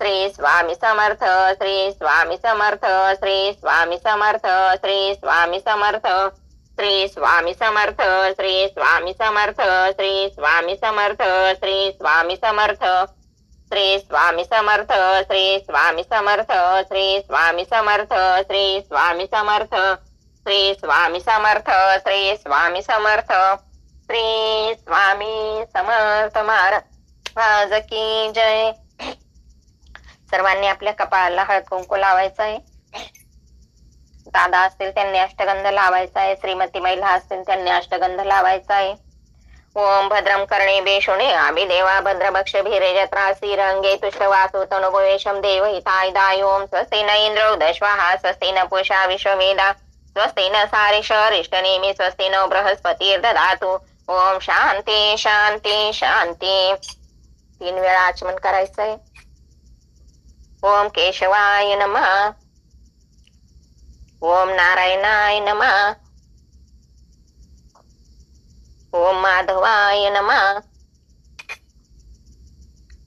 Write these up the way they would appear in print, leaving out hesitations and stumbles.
श्री स्वामी समर्थ, श्री स्वामी समर्थ, श्री स्वामी समर्थ, श्री स्वामी समर्थ, श्री स्वामी समर्थ, श्री स्वामी समर्थ, श्री स्वामी समर्थ, श्री स्वामी समर्थ, श्री स्वामी समर्थ, श्री स्वामी समर्थ, श्री स्वामी समर्थ, श्री स्वामी समर्थ, श्री स्वामी समर्थ, श्री स्वामी समर्थ, श्री स्वामी समर्थ महाराज की जय. सर्वांनी आपल्या कपाळाला हळद कुंकू लावायचं आहे. दादा असतील त्यांनी अष्टगंध लावायचा आहे. श्रीमती महिला असतील त्यांनी अष्टगंध लावायचा आहे. ओम भद्रम कर्णे बेशुणे अभिदेवा भद्रभक्ष भीरेजत्रासी रंगे तुष्टवासु तनुभवेशम देवहिताय दाय. ओम स्वस्ति न इंद्रो दश्वाहा स्वस्ति न पूषा विश्ववेदा स्वस्ति न सारिष रिष्टनेमि स्वस्ति नो बृहस्पतिर्दधातु. ओम शांती शांती शांती. 3 वेळा आचमन करायचंय. ओम केशवाय नमः, ओम नारायणाय नमः, ओम माधवाय नमः.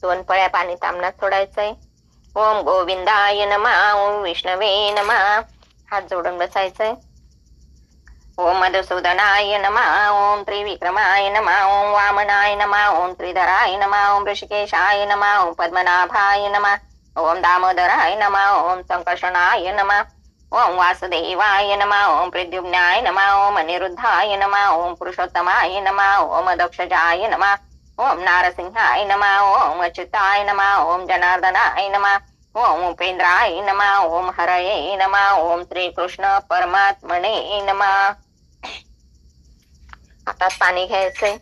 2 पळ्या पाणी तांबणात सोडायचंय. ओम गोविंदाय नमः, ओम विष्णवे नमः. हात जोडून बसायचंय. ओम मधुसूदनाय नमः, ओम त्रिविक्रमाय नमः, ओम वामनाय नमः, ओम त्रिधराय नमः, ओम ऋषिकेशाय नमः, ओम पद्मनाभाय नमः, ओम दामोदराय नमः, ओम संकर्षणाय नमः, ओम वासुदेवाय नमः, ओम प्रद्युम्नाय नमः, ओम अनिरुद्धाय नमः, ओम पुरुषोत्तमाय नमः, ओम दक्षजाय नमः, ओम नारसिंहाय नमः, ओम अच्युताय नमः, ओम जनार्दनाय नमः, ओम उपेंद्राय नमः, ओम हरये नमः, ओम श्रीकृष्ण परमात्मने नमः. आता पाणी घ्यायचंय.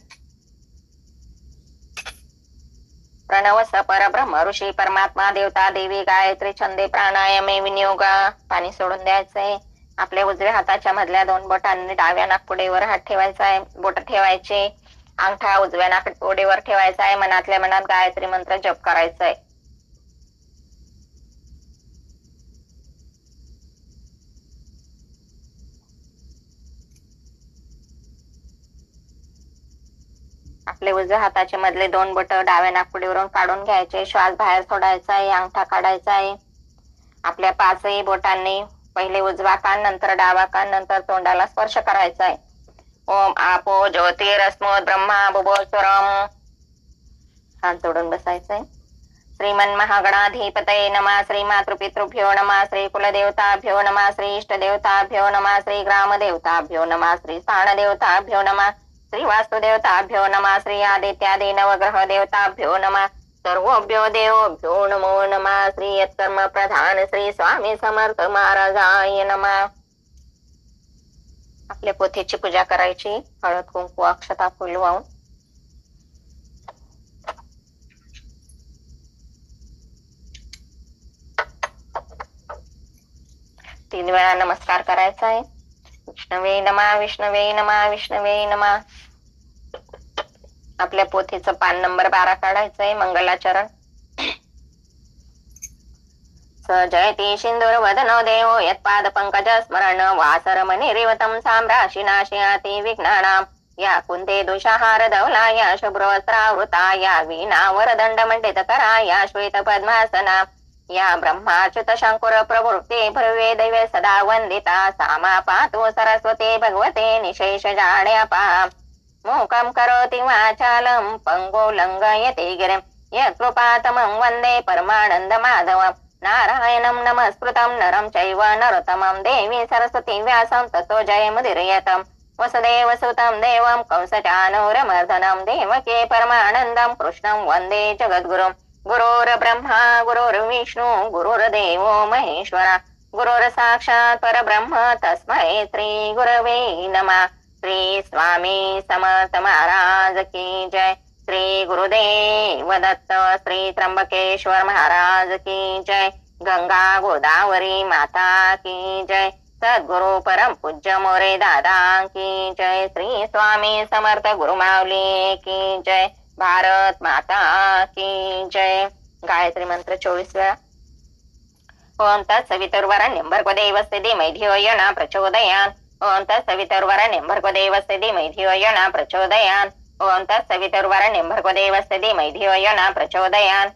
प्रणव स परब्रह्म ऋषी परमात्मा देवता देवी गायत्री छंदे प्राणायामे विनियोगा. पाणी सोडून द्यायचंय. आपल्या उजव्या हाताच्या मधल्या 2 बोटांनी डाव्या नाकपुडीवर हात ठेवायचा आहे. बोट ठेवायचे. अंगठा उजव्या नाकपुडीवर ठेवायचा आहे. मनातल्या मनात गायत्री मंत्र जप करायचा आहे. आपले उजव्या हाताचे मधले 2 बोट डाव्या नाकपुडीवरून काढून घ्यायचे. श्वास बाहेर सोडायचा आहे. अंगठा काढायचा आहे. आपल्या 5ही बोटांनी पहिले उजवा कान, नंतर डावा कान, नंतर तोंडाला स्पर्श करायचा आहे. ओम आपो ज्योतिरस्मोद ब्रह्मा बुभोस्वरम. हात जोडून बसायचंय. श्रीमन महागणाधिपतये नमः, श्री मातृपितृभ्यो नमः, श्री कुलदेवताभ्यो नमः, श्री इष्टदेवताभ्यो नमः, श्री ग्रामदेवताभ्यो नमः, श्री स्थानदेवताभ्यो नमः, श्री वास्तुदेवताभ्यो नमः, श्री आदित्यादि नवग्रह देवताभ्यो नमः, सर्वोभ्यो देवोभ्यो नमो नमः. श्री यत्कर्म प्रधान श्री स्वामी समर्थ महाराजाय नमः. आपल्या पोथीची पूजा करायची. हळद कुंकू अक्षता फुल वाहून. तीन वेळा नमस्कार करायचा आहे. विष्णवे नमः, विष्णवे नमः, विष्णवे नमः. आपल्या पोथीचं पान नंबर 12 काढायचंय. मंगलाचरण. स जयती सिंदूर वदनो देवो यत्पाद पंकज स्मरण वासरमणि रेवतम साम्राशी नाशयाति विघ्नानां. या कुंते दुषाहार धवला या शुभ्रवस्त्रावृता या वीणा वरदंड मंडित करा या श्वेत पद्मासना या ब्रह्माच्युत शंकुर प्रवृत्ते भ्रवे दैवे सदा वंदिता सामा पातु सरस्वती भगवते निशेष जाड्यापा. मूकं करोति वाचालं पंगो लंघयति गिरिं यत्कृपातमं वन्दे परमानंद माधवं. नारायणं नमस्कृतं नरं चैव नरोत्तमं देवी सरस्वती व्यासं ततो जयमुदीरयतं. वसुदेवसुतं देवं कंसचाणूरमर्दनं देवकी परमानन्दं कृष्णं वन्दे जगद्गुरुं. गुरुर्ब्रह्मा गुरुर्विष्णु गुरुर्देवो महेश्वरा गुरुर्साक्षात् परब्रह्म तस्मै श्री गुरवे नमः. श्री स्वामी समर्थ महाराज की जय. श्री गुरुदेव दत्त. श्री त्र्यंबकेश्वर महाराज की जय. गंगा गोदावरी माता की जय. सद्गुरु परम पूज्य मोरे दादा की जय. श्री स्वामी समर्थ गुरुमाऊली की जय. भारत माता की जय. गायत्री मंत्र 24 वेळा. ओम तत्सवितुर्वरेण्यं भर्गो देवस्य धीमहि धियो यो न प्रचोदयात्. ओम तत्सवितुर्वरेण्यं भर्गो देवस्य धीमहि धियो यो न प्रचोदयात्. ओम तत्सवितुर्वरेण्यं भर्गो देवस्य धीमहि धियो यो न प्रचोदयात्.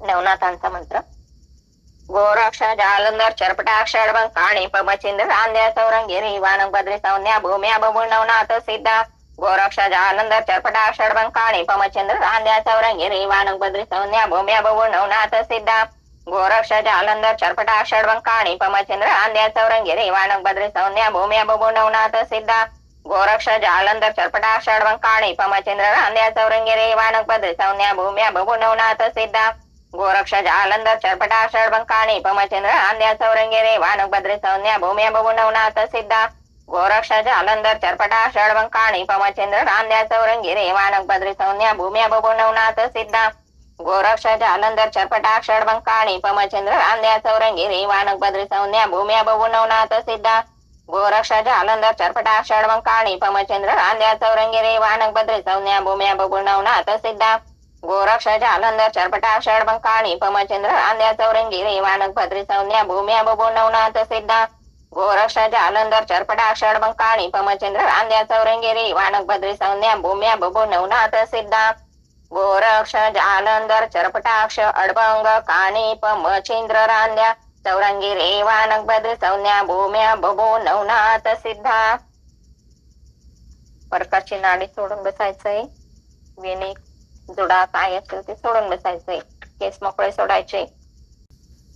नवनाथांचा मंत्र. गोरक्ष जालंधर चरपटाक्ष काणी पमचिंद्र रांध्या सौरंगिरी वानंग बद्री सौन्या भूम्या बबू नवनाथ सिद्धा. गोरक्ष जालंधर चरपटाक्ष काणी पमचिंद्र रांध्या सौरंगिरी वानंग बद्री सौन्या भूम्या बबू नवनाथ सिद्धा. गोरक्ष जालंधर चरपटाक्ष काणी पमचिंद्र रांध्या सौरंगिरी वानंग बद्री सौन्या भूम्या बबू नवनाथ सिद्धा. गोरक्ष जालंधर चरपटाक्ष काणी पमचिंद्र रांध्या सौरंगिरी वानंग बद्री सौन्या भूम्या बबू नवनाथ सिद्धा. गोरक्ष जालंधर चरपटाक्ष काणी पमचिंद्र रांध्या सौरंगिरी वानंग बद्री सौन्या भूम्या बबू नवनाथ सिद्धा. गोरक्ष जालंधर चरपटाक्ष काणी पमचिंद्र रांध्या सौरंगिरी वानंग बद्री सौन्या भूम्या बबू नवनाथ सिद्धा. गोरक्ष जालंधर चरपटाक्ष काणी पमचिंद्र रांध्या सौरंगिरी वानंग बद्री सौन्या भूम्या बबू नवनाथ सिद्धा. गोरक्ष जालंधर चरपटाक्ष काणी पमचिंद्र रांध्या सौरंगिरी वानंग बद्री सौन्या भूम्या बबू नवनाथ सिद्धा. गोरक्ष जालंधर चरपटाक्ष काणी पमचिंद्र रांध्या सौरंगिरी वानंग बद्री सौन्या भूम्या बबू नवनाथ सिद्धा. गोरक्ष जालंधर चरपटाक्ष काणी पमचिंद्र रांध्या सौरंगिरी वानंग बद्री सौन्या भूम्या बबू नवनाथ सिद्धा. गोरक्ष जालंधर चरपटाक्ष अडबंग काणी पमचिंद्र रांध्या सौरंगिरी वानंग बद्री सौन्या भूम्या बबू नवनाथ सिद्धा. परकाची नाडी सोडून बसायचंय. वेणी जुडा काय असेल ते सोडून बसायचंय. केस मोकळे सोडायचे.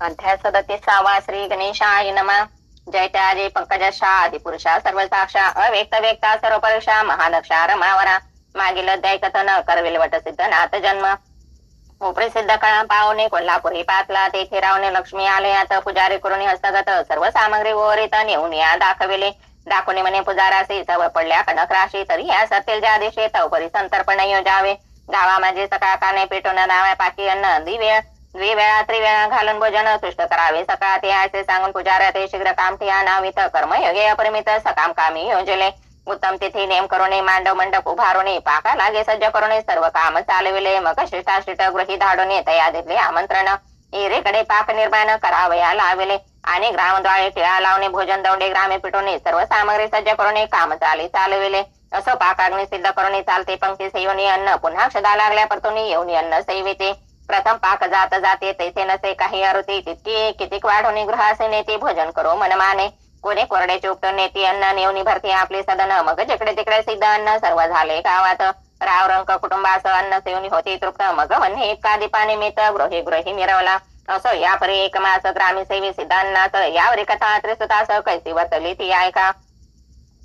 अध्याय 37. श्री गणेशाय नमः. जय त्याजी पंकजशा आदिपुरुषा सर्व साक्षा अव्यक्त व्यक्ता सर्व परीक्षा महादक्षा रमावरा. मागील अध्याय कथन करविल वट सिद्ध नाथ जन्म. उपरी सिद्ध कळा पावणे कोल्हापुरी पातला. तेथे रावणे लक्ष्मी आलयात पुजारी करून हस्तगत सर्व सामग्री ओरित नेऊन या दाखविले. दाखवणे म्हणे पुजारासी सव पडल्या कनक राशी तरी या सतील ज्या दिवशी तवपरी संतर्पण योजावे. गावा माझे सकाळ काने पेटून दाव्या पाकी अन्न द्विवेळा त्रिवेळा घालून भोजन तुष्ट करावे. सकाळ ते असे सांगून पुजाऱ्या ते शीघ्र काम ठिया नावित कर्मयोगे अपरिमित सकाम कामी योजले. उत्तम तिथी नेम करुणे मांडव मंडप उभारुणे पाका लागे सज्ज करुणे सर्व काम चालविले. मग शिष्टाशिष्ट गृही धाडून तया दिले आमंत्रण. हिरेकडे पाक निर्माण करावया लाविले. आणि ग्रामद्वारे टिळा लावणे भोजन दौंडे ग्रामे पिटवणे सर्व सामग्री सज्ज करुणे काम चालविले. असं पाकाग्नी सिद्ध करुणे चालते. पंक्ती सेवनी अन्न पुन्हा क्षदा लागल्या परतुनी येऊन अन्न सेविते. प्रथम पाक जात जाते तेथे नसे काही अरुती तितकी कितीक वाढवणी गृहासे नेती भोजन करो मनमाने. कोणी कोरडे चुपत नेती अन्न नेवणी भरती आपले सदन. मग जिकडे तिकडे सिद्ध अन्न सर्व झाले गावात. राव रंक कुटुंबास अन्न सेवनी होती तृप्त. मग वन्हे एकादी पाणी मित गृही गृही मिरवला. असं यापरी एक मास ग्रामी सेवी सिद्धांनात यावरी कथा त्रिसुतास कैसी वतली ती ऐका.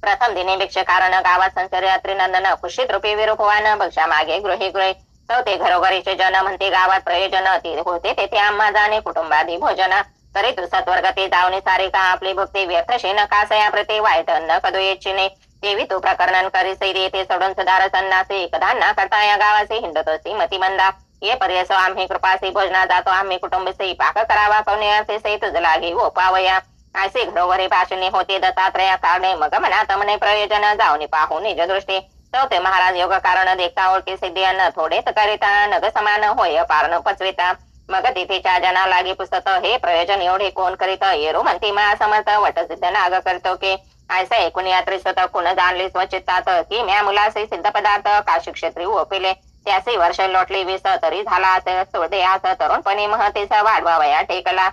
प्रथम दिने भिक्षकारण गावात संचर्य त्रिनंदन कुशीत रूपी विरूपवान भक्षा मागे गृही गृही. चौथे घरोघरीचे जन म्हणते गावात प्रयोजन ती होते तेथे आम्हा जाणे कुटुंबादी भोजन. तरी तू सत्वर्गती जावणी सारिका आपली भक्ती व्यर्थ शेन कासया प्रति वाईट अन्न कदो येचिने. देवी तू प्रकरण करी सैरी येथे सोडून सुधार सन्नासी कधा ना करता या गावासी हिंडतोसी मतिमंदा. ये पर्यस आम्ही कृपासी भोजना जातो आम्ही कुटुंबसी पाक करावा पवने अर्थे सई तुझ लागे वो पावया. असे घरोघरी भाषणे होते दत्तात्रया कारणे. मग मनात मने प्रयोजन जाऊन पाहू निज दृष्टी. चौथे महाराज योग कारण देखता ओळखी सिद्धी अन्न थोडेच करिता नग समान होय पारण पचविता. मग तिथेच्या जना लागे पुसत हे प्रयोजन एवढे कोण करीत. येरो म्हणती मा समर्थ वट सिद्ध नाग करतो की. ऐसा एकूण यात्रिसत कुण जाणली स्वचित्तात की म्या मुलासे सिद्ध पदार्थ काशी क्षेत्री ओपिले. त्याचे वर्ष लोटली 20 तरी झाला असे सोडे आस तरुणपणी महतीचा वाढवावया टेकला.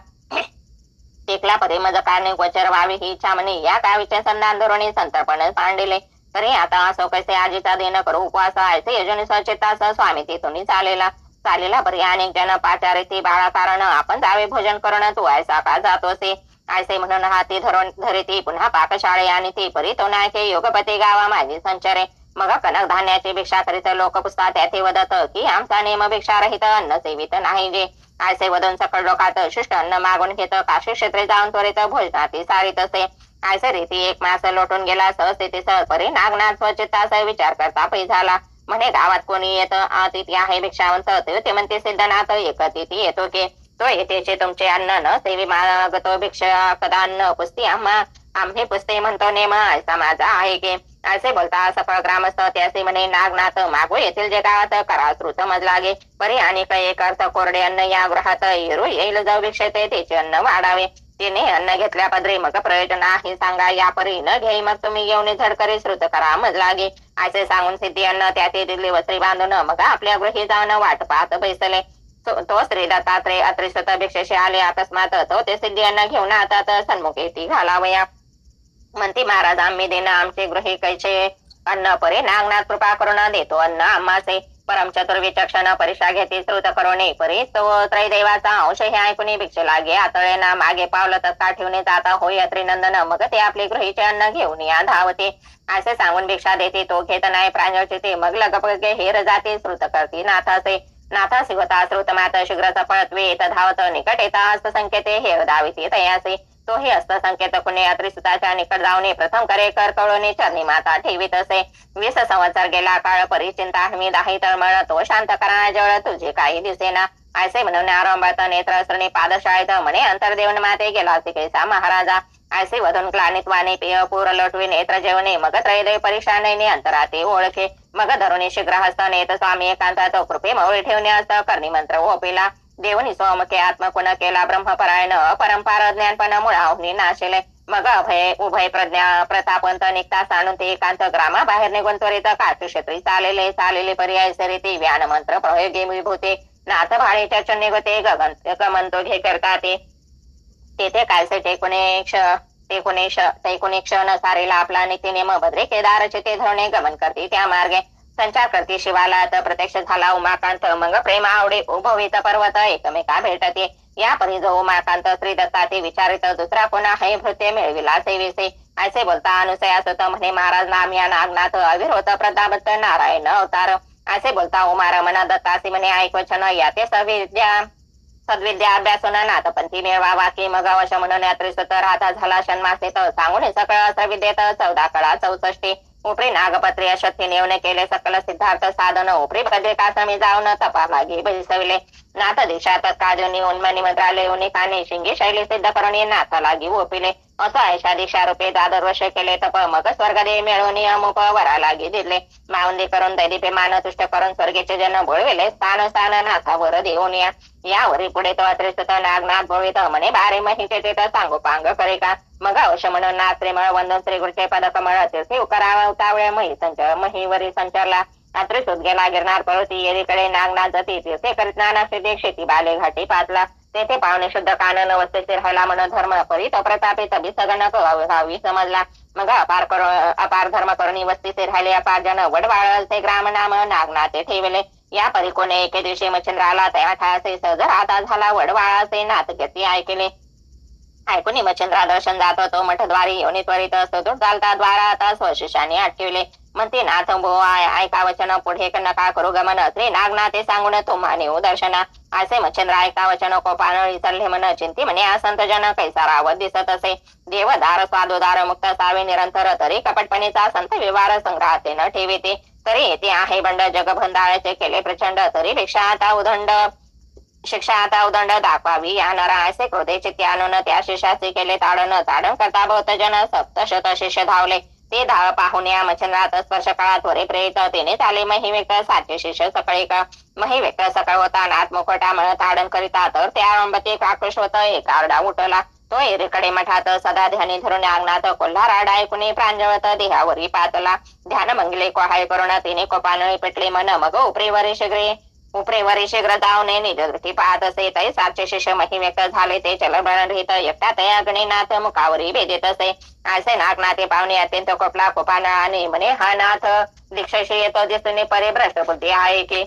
टेकला परी मज कारणे गोचर व्हावी ही इच्छा म्हणे. या कावीच्या संधान धोरणी संतर्पण मांडिले. तरी आता असो कैसे आजीचा दिन करू उपवास. ऐसे योजने सचितास स्वामी तिथून चालेला परी अनेक जन पाचारे ती बाळा कारण आपण जावे भोजन करून तू ऐसा का जातोसे. ऐसे म्हणून हाती धरिती पुन्हा पाकशाळे आणि ती परी तो नायके योगपती गावा माझी संचरे. मग कनक धान्याची भिक्षा करीत लोक पुसतात त्याथे वदत की आमचा नेम भिक्षा रहित अन्न सेवित नाही जे. ऐसे वदून सकळ लोकात शिष्ट अन्न मागून घेत काशी क्षेत्रे जाऊन त्वरित भोजनाती सारीत असे. ऐसे रीती एक मास लोटून गेला सहस्थिती परी नागनाथ स्वचित्तास विचार करता पै झाला. म्हणे गावात कोणी येत अतिथी आहे भिक्षावंत ते म्हणते सिद्धनाथ एक अतिथी येतो की. तो येतेचे तुमचे अन्न न सेवी मागतो भिक्षा कदा अन्न पुसती आम्ही पुसते म्हणतो नेम ऐसा माझा आहे की. असे बोलता सकळ ग्रामस्थ त्याचे म्हणे नागनाथ मागू येथील जे गावात करा श्रुत मज लागे. परी आणि एक अर्थ कोरडे अन्न या गृहात येरू येईल जाऊ भिक्षेते त्याचे अन्न वाढावे. तिने अन्न घेतल्या पदरी मग प्रयोजन आहे सांगा. या परी न घेई मग तुम्ही येऊन झडकरी श्रुत करा मज लागे. असे सांगून सिद्धी अन्न त्याचे दिली वस्त्री बांधून मग आपल्या गृही जाऊन वाट पाहत बैसले. तो श्री दत्तात्रय अत्रिसत भिक्षेशी आले अकस्मात तो ते सिद्धी अन्न घेऊन हातात सन्मुखे ती घालावया. म्हणती महाराज आम्ही देणं आमचे गृही कैचे अन्न परी नागनाथ कृपा करून देतो अन्न आम्हाचे. परम चतुर्विचक्षण परीक्षा घेती श्रुत करोने परी तो त्रैदेवाचा अंश हे ऐकून भिक्षे लागे आतळेना मागे पावलं तत्का ठेवणे जाता होय अत्रिनंदन मग ते आपले गृहीचे अन्न घेऊन या धावते. असे सांगून भिक्षा देते तो घेत नाही प्रांजळचे ते मग लगपगे हेर जाते श्रुत करती नाथासे. नाथासी होता श्रुत मात शीघ्र पळत्वेत धावत निकट येता हस्त संकेते हेर धाविते तयासे. तो हे हस्त संकेत कुणे अत्रिसुताच्या निकट जाऊने प्रथम करे कर कळवणे चरणी माता ठेवीत असे. 20 संवत्सर गेला काळ परिचिंता मी दाही तळमळ तो शांत करा जळ तुझे काही दिसेना. ऐसे म्हणून आरंभात नेत्र श्रेणी पादशाळेत म्हणे अंतर्देवन माते गेला कैसा महाराजा. ऐसे वधून क्लानित वाणी पेय पूर लटवी नेत्र जेवणे मग त्रैदय परीक्षा नैने अंतराते ओळखे. मग धरुणी शीघ्र हस्त नेत स्वामी एकांतात कृपे मवळी ठेवणे हस्त करणी मंत्र ओपिला. देवनी सोमके आत्मकुण केला ब्रह्मपरायण परंपार ज्ञानपण मुळाहुनी नाशिले. मग अभय उभय प्रज्ञा प्रतापंत निघता सांडून ते एकांत ग्रामा बाहेर निघून त्वरित काष्टी चालेले पर्याय सरिती व्यान मंत्र प्रयोगे विभूते. नाथ भाळेच्या चन्निगते गमंतो घे करता तेथे कायसे टेकुने क्षण सारेला आपला नित्यनेम भद्रे केदारचे ते धरणे गमन करते त्या मार्गे. संचार करते शिवाला तर प्रत्यक्ष झाला उमाकांत मग प्रेम आवडे उभवित पर्वत एकमेका भेटते. या परी जो उमाकांत श्री दत्ता ते विचारित दुसरा पुन्हा हे भृत्य मिळविला सेविसे. ऐसे बोलता अनुसया सुत म्हणे महाराज नाम या नागनाथ अविरोध प्रतापत नारायण अवतार. ऐसे बोलता उमा मना दत्तासी म्हणे ऐकवचन याते सद्विद्या अभ्यासून नाथपंथी मिळवावा की मग अवश म्हणून अत्रिसुत राहता झाला षण्मासेत सांगून सकळ अस्त्रविद्येत 14 कळा 64 उपरी नागपत्री अश्वत्थी नेवने केले सकल सिद्धार्थ साधन उपरी बद्रिकाश्रमी जाऊन तपा लागे बसविले. नाथ दीक्षा तत्काजनी उन्मनी मंत्रालय उनिकाने शिंगे शैली सिद्ध करून नाथ लागी ओपिले. असं ऐशा दीक्षा रूपे 12 वर्ष केले तप मग स्वर्गदेव मिळवून अमुप वरा लागी दिले. मावंदी करून दैदीपे मान तुष्ट करून स्वर्गेचे जन बोळविले स्थान नाथावर देऊन यावरी पुढे तो अत्रिसुत नागनाथ बोळवित म्हणे बारे महिचे ते तर सांगू पांग करे का. मग अवश्य म्हणून नाथ श्रीमळ वंदन श्री गुरुचे पदकमळ तीर्थी उकरावा उतावळे महिवरी संचरला. अत्रिसुत गेला गिरनार पर्वती येरीकडे नागनाथ जाती तीर्थे करीत नाना सिद्धे शेती बाले घाटी पाचला. तेथे पावणे शुद्ध कानन वस्तीचे राहिला म्हणून धर्म परी तो प्रतापे तभी सगन व्हावी समजला. मग अपार धर्म करुणी वस्तीचे राहिले अपार जन वडवाळचे ग्राम नाम नागनाथे ठेवले. या परी कोणे एके दिवशी मच्छिंद्राला त्या ठासे सहज राहता झाला वडवाळाचे नाथ घेती ऐकले. ऐकून मच्छिंद्रा दर्शन जात तो मठद्वारी येऊन त्वरित सदूर चालता द्वारा आता स्वशिष्याने आठवले. म्हणते नाथ ऐका वचन पुढे नका करू गमन श्री नागनाथे सांगून तुम्हाने दर्शना. असे मच्छिंद्र ऐका वचन कोपानळी चालले मन चिंती म्हणे असंत जन कैसा रावत दिसत असे. देवदार स्वादोदार मुक्त सावे निरंतर तरी कपटपणीचा संत व्यवहार संग्रहाते न ठेविते. तरी येते आहे बंड जगभंडाळ्याचे केले प्रचंड तरी शिक्षा आता उदंड दाखवावी या नरा असे क्रोधे चित्ती आणून त्या शिष्याचे केले ताडण करता बहुत जन 700 शिष्य धावले. ते धाव पाहून या मच्छिंद्रात स्पर्श काळात त्वरे प्रेरित तेने चाले मही व्यक्त 700 शिष्य सकाळी का मही व्यक्त सकाळ होता नाथ मुखटा मळ ताडण करिता तर त्या आरंभते काकृष होत एक आरडा उठला. तो एरीकडे मठात सदा ध्यानी धरून नागनाथ कोल्हार आडा ऐकून प्रांजवत देहावरी पातला. ध्यान मंगले कोहाय करून तिने कोपानळी पेटले मन मग उपरेवरी शीघ्र जाऊने निज दृष्टी पाहत असे. तै 700 शिष्य मही व्यक्त झाले ते चलबळ रहित एकटा तया गणिनाथ मुखावरी भेदेत असे. असे नागनाथे पाहुणे अत्यंत कोपला कोपाना आणि म्हणे हा नाथ दीक्षेशी येतो दिसून परे भ्रष्ट बुद्धी आहे की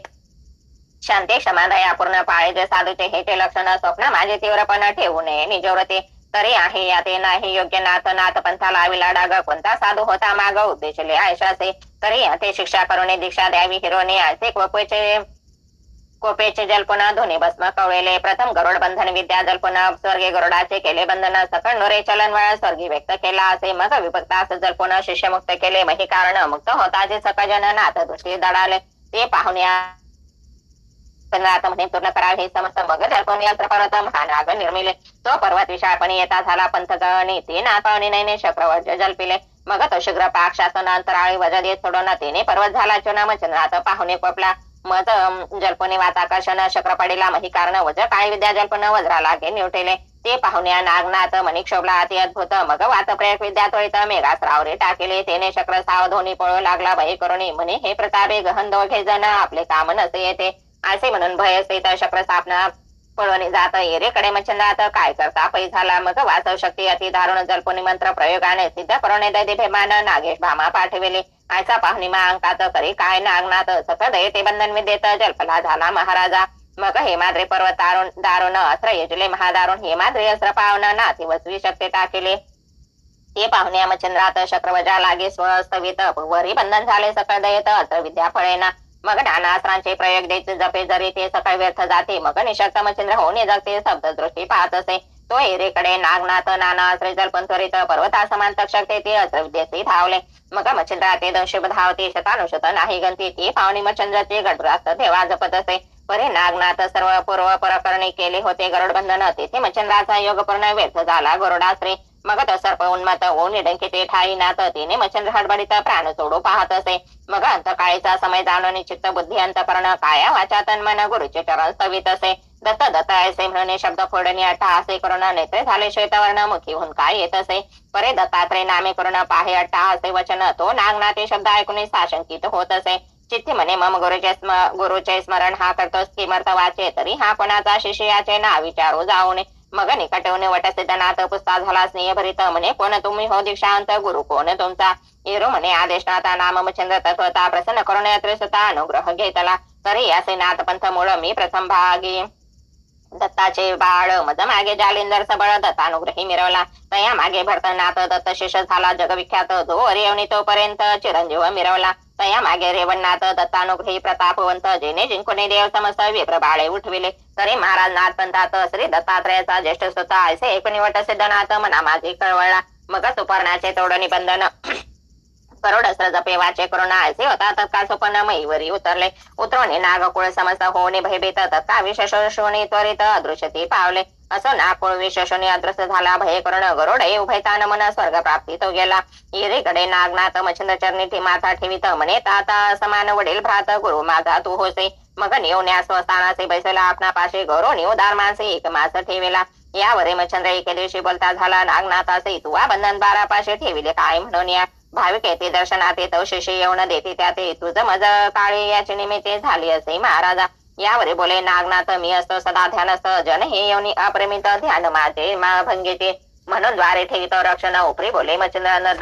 शांती क्षमादया पूर्ण पाळेचे साधूचे हेचे लक्षण स्वप्न माझे तीव्रपण ठेवू नये निजवरते. तरी आहे याते नाही योग्य नाथ पंथाला विला डाग कोणता साधू होता माग उद्देशले आयशासे. तरी याते शिक्षा करूने दीक्षा द्यावी हिरोने असे कोपेचे जल्पन धोनी भस्म कवळेले. प्रथम गरुड बंधन विद्या जल्पन स्वर्गी गरुडाचे केले बंधन सकळ नोरे चलन वळ स्वर्गी व्यक्त केला असे. मग विभक्तास जल्पन शिष्य मुक्त केले मही कारण मुक्त होता जे सकजन नाथ दृष्टी दडाले. ते पाहून म्हणे पूर्ण करावे हे समस्त मग जल्पन यंत्र पर्वत महानाग निर्मिले. तो पर्वत विशाळपणे येता झाला पंथगणी ते नाथावणी नैने चक्रवर्ज जल्पिले. मग तो शीघ्र पाक शासन अंतराळी वजा देत सोडून तिने पर्वत झाला चुनाम चंद्रात पाहुणे कोपला. मज जल्पने वाताकर्षण चक्र पडेला मही कारण वज्र काळी विद्या जल्पन वज्रा लागे निवटेले. ते पाहुण्या नागनाथ मणी क्षोभला अति अद्भुत मग वात प्रयोग विद्या त्वरित मेघास्त्रावरे टाकेले. तेने चक्र सावधोनी पळू लागला भय करुणी म्हणे हे प्रतापे गहन दोघे जण आपले काम नसे येते. असे म्हणून भयस्थित शक्र स्थापना पळवणी जात एरेकडे मच्छंदात काय करता पै झाला मग वाचव शक्ती अति दारुण जल्पोनी मंत्र प्रयोगाने सिद्ध करून दैदेमान नागेश भामा पाठविले आयचा पाहुणी मा अंकात करी काय नागनाथ सतत ते बंधन विद्येत जल्पला झाला महाराजा मग हेमाद्री पर्वत दारुण अस्त्र यजले महादारुण हेमाद्री अस्त्र पावन नाती वसवी शक्ती टाकिले ते पाहुण्या मच्छंद्रात शक्रवजा लागे स्वस्तवित वरी बंधन झाले सकळ दयेत अस्त्र विद्या फळेना मग नानास्त्रांचे प्रयोग द्यायचे जपे जरी ते सकाळ व्यर्थ जाते मग निशक्त मच्छिंद्र होणे जगते शब्द दृष्टी पाहत असे तो एरेकडे नागनाथ नाना अस्त्रे जल्पन त्वरित पर्वता समान तक्षक ते अस्त्र विद्येचे धावले मग मच्छिंद्रा ते दंशे धावते शतानुशत नाही गंती ती पाहुणी मच्छंद्राचे गडरास्त देवा जपत असे परे नागनाथ सर्व पूर्व प्रकरणी केले होते गरुड बंधन तेथे मच्छंद्राचा योग पूर्ण व्यर्थ झाला गरुडाश्री मग तो सर्प उन्मत होऊन निडंकिते ठाई नात तिने मच्छंद्र हडबडीत प्राण सोडू पाहत असे मग अंतकाळीचा समय जाणून निश्चित बुद्धी अंतकरण काया वाचा तन मन गुरुचे चरण स्तवित असे दत्त दत्त ऐसे म्हणून शब्द फोडणी अट्टहासे करून नेत्रे झाले श्वेतवर्ण मुखी होऊन काय येत असे परे दत्तात्रय नामे करून पाहे अट्टहासे वचन तो नागनाथे शब्द ऐकून साशंकित होत असे चित्ती म्हणे मम गुरुचे स्मरण हा करतोस किमर्थ वाचे तरी हा कोणाचा शिष्याचे ना विचारू जाऊ नये मग निकटवणे वटसिद्धनाथ पुस्ता झाला स्नेह भरित म्हणे कोण तुम्ही हो दीक्षांत गुरु कोण तुमचा येरो म्हणे आदेशनाथा नाम मच्छंद्र तत्वता प्रसन्न करून स्वतः अनुग्रह घेतला तरी असे नाथ पंथ मूळ मी प्रथम भागी दत्ताचे बाळ मज मागे जालिंदर सबळ दत्तानुग्रही मिरवला तया मागे भरतनाथ दत्त शिष्य झाला जगविख्यात जो अरियवणी तोपर्यंत चिरंजीव मिरवला तया मागे रेवणनाथ दत्तानुग्रही प्रतापवंत जेने जिंकुने देव समस्त विप्र बाळे उठविले तरी महाराज नाथ पंथात श्री दत्तात्रयाचा ज्येष्ठ स्वतः ऐसे एकनिवट सिद्धनाथ मना माझे कळवळला मग सुपर्णाचे तोड निबंधन करोड अस्त्र जपे वाचे करुणा ऐसे होता तत्काळ सुपर्ण मईवरी उतरले उतरवणे नागकुळ समस्त होणे भयभीत तत्काळ विशेषोनी त्वरित अदृश्यती पावले असो नागकुळ विशेषोनी अदृश्य झाला भय करुण गरुड उभयतान मन स्वर्ग प्राप्ती तो गेला इरेकडे नागनाथ मच्छंद्र चरणी माथा ठेवित म्हणे ताता समान वडील भ्रात गुरु माझा तू होसे मग नेवण्या स्वस्थानाचे बैसला आपणा पाशे गौरव उदार मानसे एक मास ठेविला यावरे मच्छंद्र एके दिवशी बोलता झाला नागनाथाचे तुवा बंधन 12 पाशे ठेविले काय म्हणून या भाविक येते दर्शनात येतो शिष्य येऊन देते त्याते तुझं मज काळी याची निमित्ते झाली असे महाराजा यावरे बोले नागनाथ मी असतो सदा ध्यानस्थ जन हे येऊन अप्रेमित ध्यान माझे भंगेते म्हणून द्वारे ठेवितो रक्षण उपरी बोले मच्छंद्र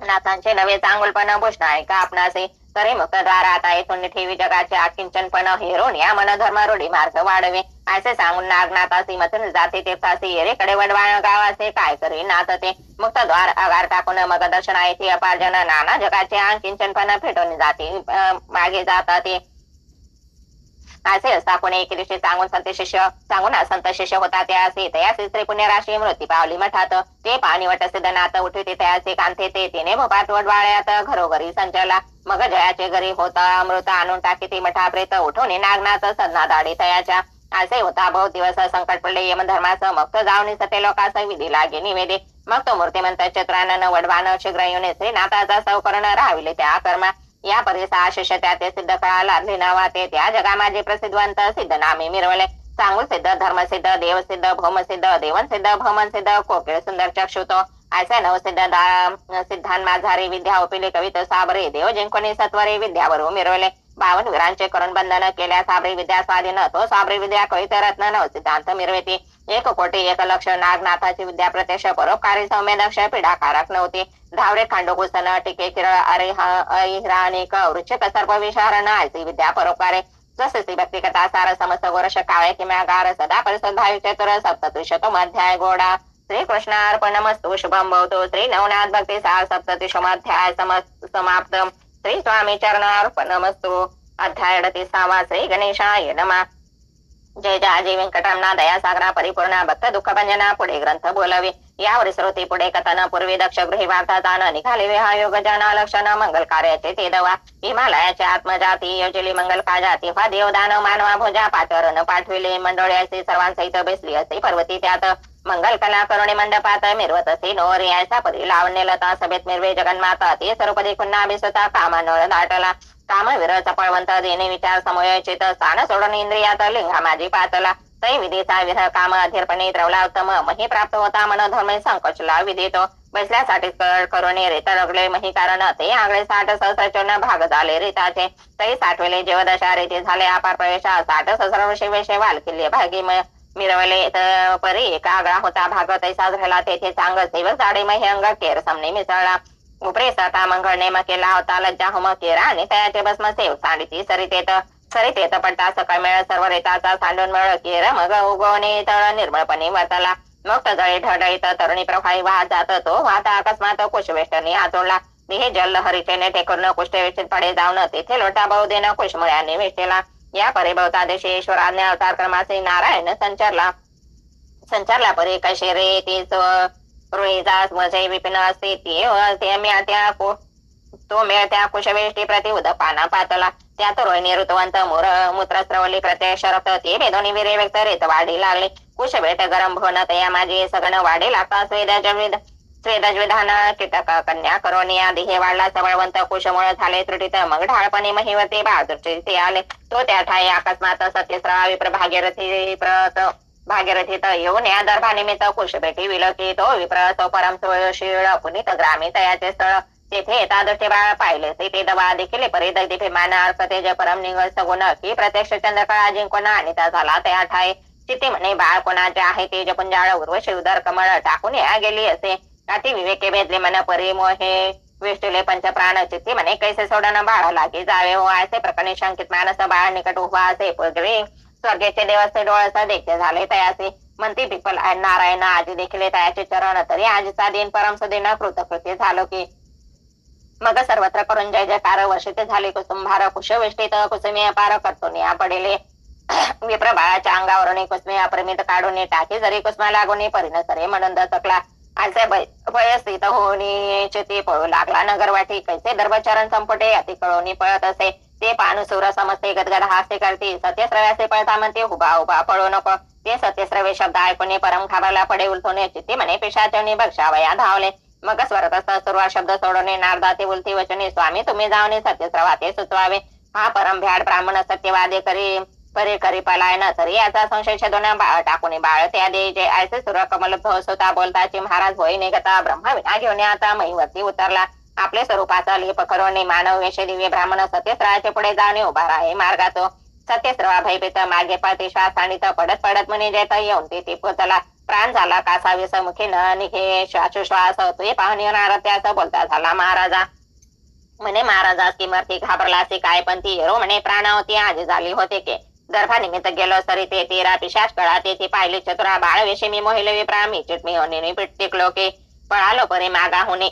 नाथांचे नवे चांगुलपण भूषण आहे का आपणासे तरी मुक्त द्वार आता येथून ठेवी जगाचे आकिंचनपण हेरून या मन धर्म रूढी मार्ग वाढवे असे सांगून नागनाथासी मथून जाते तीर्थासी येरेकडे वडवाळ गावाचे काय करी नाथ ते मुक्त द्वार आगार टाकून मग दर्शना येथे अपार्जन नाना जगाचे आकिंचनपण फेटून जाते मागे जातात ते असे असता कोणी एके दिवशी सांगून संत शिष्य होता त्याचे तयाचे स्त्री पुण्यराशी मृत्यू पावली मठात ते पाणी वट सिद्धनाथ उठविते त्याचे कांते ते तिने भोपात वडवाळ्यात घरोघरी संचला मग जयाचे घरी होता अमृत आणून टाकी ती मठाप्रेत उठवणे नागनाथ सदना दाढी तयाच्या असे होता बहुत दिवस संकट पडले यमधर्माचं मग तो जाऊन सते लोकांस विधी लागे निवेदे मग तो मूर्तिमंत चक्रानन वडवान शीघ्र येऊन श्रीनाथाचा सौकरण राहाविले त्या कर्मा या परिसा शिष्य त्या ते सिद्ध कळाला नावाते त्या जगा माझे प्रसिद्धवंत सिद्ध नामे मिरवले चांगुल सिद्ध धर्मसिद्ध देवसिद्ध भौमसिद्ध देवनसिद्ध भौमनसिद्ध कोकिळ सुंदर चक्षुतो ऐसा नवसिद्ध सिद्धान माझारी विद्या उपिले कवित साबरे देव जिंकोनी सत्वरे विद्यावर मिरवले 52 वीरांचे करून बंधन केल्या साबरी विद्या स्वाधीन तो साबरी विद्या कवित रत्न नवसिद्धांत मिरवेती 1 कोटी 1 लक्ष नागनाथाची विद्या प्रत्यक्ष परोपकारी सौम्यदक्ष पीडाकारक नव्हती धावरे खांडोकुसन टिके किरळ अहिरा अनेक वृक्षक सर्प विशारण ऐसी विद्या परोपकारे जसे भक्ती कथा सार समस्त गोरश काळे किम्यागार सदा परिसद भावी चतुर सप्तत्रिशतम अध्याय गोडा श्री कृष्णार्पणमस्तु शुभम भवतु श्री नवनाथ भक्ती सार सप्तत्रिशम अध्याय समाप्त श्री स्वामी चरणार्पणमस्तु अध्याय 38 श्री गणेशाय नमः जय जय व्यंकटरमणा दया सागरा परिपूर्ण भक्त दुःख भंजना पुढे ग्रंथ बोलावे यावर श्रोते पुढे कथन पूर्वी दक्ष गृही वार्ता जाण निघाले विहायोग जना लक्षण मंगल कार्याचे ते दवा हिमालयाचे आत्मजाती योजली मंगल काजाती हा देवदान मानवा भोजा पाठवरण पाठविले मंडळ्याचे सर्वांसहित बेसली असे पर्वती त्यात मंगल कला करुणे मंडपात मिरवत असे नोर यायचा परी लावण्य लता सभेत मिरवे जगन्माता ते सर्वपदी पुन्हा बिसता कामानोळ दाटला काम विरळ चपळवंत देणे विचार समोयचित स्थान सोडून इंद्रियात लिंगा माझी पातला तै विधीचा विध काम अधीरपणे द्रवला उत्तम मही प्राप्त होता मन धर्म संकोचला विधितो बसल्यासाठी करून रीत रगले मही कारण ते आगळे 60 सहस्र भाग झाले रीताचे तै 60वेले जेवदशा रीती झाले अपार प्रवेशा 60 सहस्र विषय वाल किल्ले भागी मिरवले परी एक आगळा होता भाग तैसा झाला तेथे चांग सेवक जाडे मही अंग केर समने मिसळला उपरे सता मंगळ नेम केला होता लज्जा होम केरा आणि तयाचे भस्म सेव सांडीची सरितेत पडता सकाळ मेळ सर्व रेताचा सांडून मेळ केर मग उगवणे तळ निर्मळपणे वर्तला मग जळे ढळीत तरुणी प्रवाही वाहत जात तो वाहता अकस्मात कुशवेष्टनी आचोडला हे जल हरीचेने टेकून कुष्ठवेष्टीत पडे जाऊन तेथे लोटा बहुदेन कुशमुळ्याने वेष्टेला या परिभवता दिवशी ईश्वराने अवतार क्रमाचे नारायण संचारला परी कशी रे तीच रोहिजा मजय विपिन असते तो मेळ त्या कुशवेष्टी प्रति उदपाना पातला त्यात रोहिणी ऋतुवंत मूत्रस्रवली प्रत्यक्ष रक्त ते बेदोनी विरे व्यक्त रेत वाढी लागले कुशवेट गरम भवन तया माझी सगन वाढी लागता स्वेदजविधान कीटक कन्या करोनी आधी हे वाढला सबळवंत कुशमुळ झाले त्रुटीत मग ढाळपणे महिवते बहादुरचे आले तो त्या ठाई अकस्मात सत्यस्रावा विप्र भागीरथीत येऊन या दर्भानिमित्त कुशभेटी विलकी तो विप्र तो परम सुशीळ पुनीत ग्रामी तयाचे स्थळ तेथे येता दृष्टी बाळ पाहिले ते दवा देखील परी दीपिमान अर्थ तेज परम निघ सगुण की प्रत्यक्ष चंद्रकळा जिंकून आणिता झाला त्या ठाई चित्ती म्हणे बाळ कोणाचे आहे तेज पुंजाळ उर्वशी उदर कमळ टाकून या गेली असे अति विवेके भेदले मन परी मोहे विष्टुले पंचप्राण चित्ती म्हणे कैसे सोडन बाळ लागे जावे हो असे प्रकरणी शंकित मानस बाळ निकट उभा असे पूर्वी स्वर्गेचे देवस्ते डोळस देखते झाले तयाचे म्हणती पिपल नारायण आजी देखील तयाचे चरण तरी आजीचा दिन परमसुदीन कृतकृती झालो की मग सर्वत्र करून जय जयकार वर्षित झाले कुसुंभार कुशवेष्टीत कुसुमी अपार कर्तुनिया पडेले विप्र बाळाच्या अंगावरून कुसमी अप्रमित काढून टाकी जरी कुसमा लागून परिणसरे म्हणून दचकला असे भयस्थित होणी चिती पळू लागला नगरवाटी कैसे दर्भचरण संपुटे अति कळवणी पळत असे ते पानुसूर समजते गदगद हास्य करते सत्यश्रव्याचे पळता म्हणते उभा उभा पळू नको ते सत्यश्रवे शब्द ऐकून परम खाबाला पडे उलथून चित्ती म्हणे पिशाचवणी बक्षावया धावले मग स्वरतस्थ सुरुवात शब्द सोडवणे नारदाते उलती वचने स्वामी तुम्ही जावणे सत्यश्रवाते सुचवावे हा परम भ्याड ब्राह्मण सत्यवादे करी पलायन तरी याचा संशय छेदून टाकून बाळ त्या देजे ऐसे सुर कमल होता बोलताची महाराज होई निघता ब्रह्मा विना घेऊन आता महिवरती उतरला आपले स्वरूपाचा लेप करून मानव वेश दिव्य ब्राह्मण सत्यश्रवाचे पुढे जाणे उभा राहे मार्गातो सत्यश्रवा भयभीत मागे पाळते श्वास आणीत पडत म्हणे जेत येऊन ते पोचला प्राण झाला कासावी समुखी न निघे श्वासोश्वास होतोय पाहून येणार त्याचा बोलता झाला महाराजा म्हणे महाराजा किमर्थी घाबरलासी काय पण ती येरो म्हणे प्राणावती आजी झाली होते के दर्भा निमित्त गेलो सरी ते तेरा पिशाच कळा तेथे पाहिले चतुरा बाळ वेशे मी मोहिले विप्रा मी चिटमी होणे पिटतिकलो की पळालो परे मागा होणे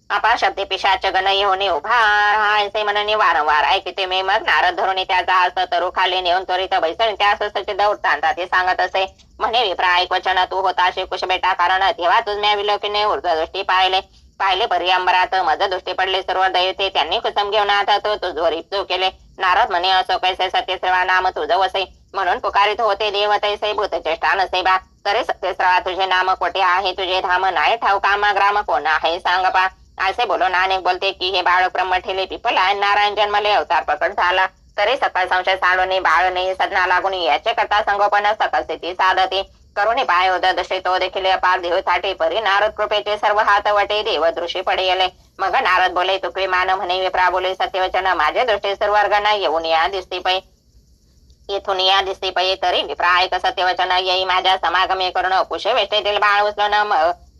अपा शब्दे पिशाच गण येऊन उभा राहायचे म्हणून वारंवार ऐकते मी मग नारद धरून त्याचा हस्त तरू खाली नेऊन त्वरित बैसण त्या सच दौडताना ते सांगत असे म्हणे विप्रा ऐक वचन तू होता कुश बेटा कारण तेव्हा तुझ्या विलोकीने ऊर्ध्वदृष्टी पाहिले परी अंबरात मज दृष्टी पडले सर्व दैवते त्यांनी कुसम घेऊन आता तो तुझवर इप्सू केले नारद म्हणे असो कैसे सत्यश्रवा नाम तुझं वसे म्हणून पुकारित होते देव तैसे भूतचेष्टा नसे बा तरी सत्यश्रवा तुझे नाम कोठे आहे तुझे धाम नाही ठाऊ कामा ग्राम कोण आहे सांग पा असे बोलून अनेक बोलते की हे बाळ ब्रह्म ठेले पिपला नारायण जन्मले अवतार प्रकट झाला तरी सकल संशय सांडून बाळ नाही सदना लागून याचे करता संगोपन सकल स्थिती साधते करुणी पाय दशे तो देखील अपार देवसाठी परी नारद कृपेचे सर्व हात वटे देव दृष्टी पडेले मग नारद बोले तुकवी मान म्हणे विप्रा बोले सत्यवचन माझे दृष्टी सर्वर्गना येऊन या दिसती पै येथून या दिसती पै तरी विप्रा ऐक सत्यवचन येई माझ्या समागमे करून कुशे वेष्टेतील बाळ उचलून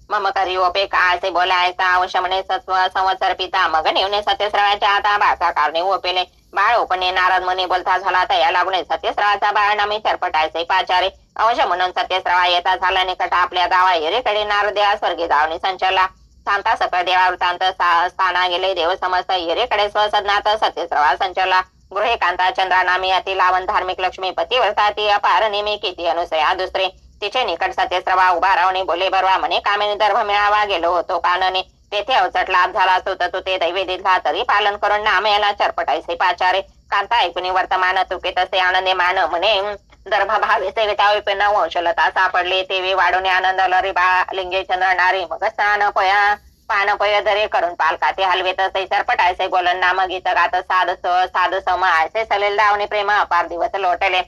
मम करी ओपे काय बोलायचा अवश्य म्हणे सत्व संवत्सर पिता मग नेवणे सत्यश्रवाच्या आता बाळचा कारणे ओपेले बाळ ओपणे नारद मुनी बोलता झाला तया लागणे सत्यश्रवाचा बाळ नामी चरपटायचे पाचारे अवश्य म्हणून सत्यश्रवा येता झाला निकट आपल्या गावा येरेकडे नारदेवा स्वर्गी जावणी संचरला सांगता सकळ देवा वृत्तांत स्थाना गेले देव समस्त येरेकडे स्वसदनात सत्यश्रवा संचरला गृहे कांता चंद्रा नामी अति लावण धार्मिक लक्ष्मी पतिव्रता ती अपार नेमी किती अनुसया दुसरे तिचे निकट सत्यश्रवा उभा राहणे बोले बरवा म्हणे कामिनी दर्भ मिळावा गेलो होतो कानने तेथे अवचट लाभ झाला असतो तर तू ते दैवे दिला तरी पालन करून नाम याला चरपटायचे पाचारे कांता ऐकून वर्तमान चुकीत असे आनंदे मान म्हणे दर्भ भावे सेविता विपिन वंशलता सापडले तेवे वाढवणे आनंद लरी बा लिंगे चंद्र नारी मग स्नान पया पानपय दरे करून पालकाते हलवे तसे चरपटायचे बोलन नाम गीत गात साध सम आयसे सलेल दावणे प्रेम अपार दिवस लोटले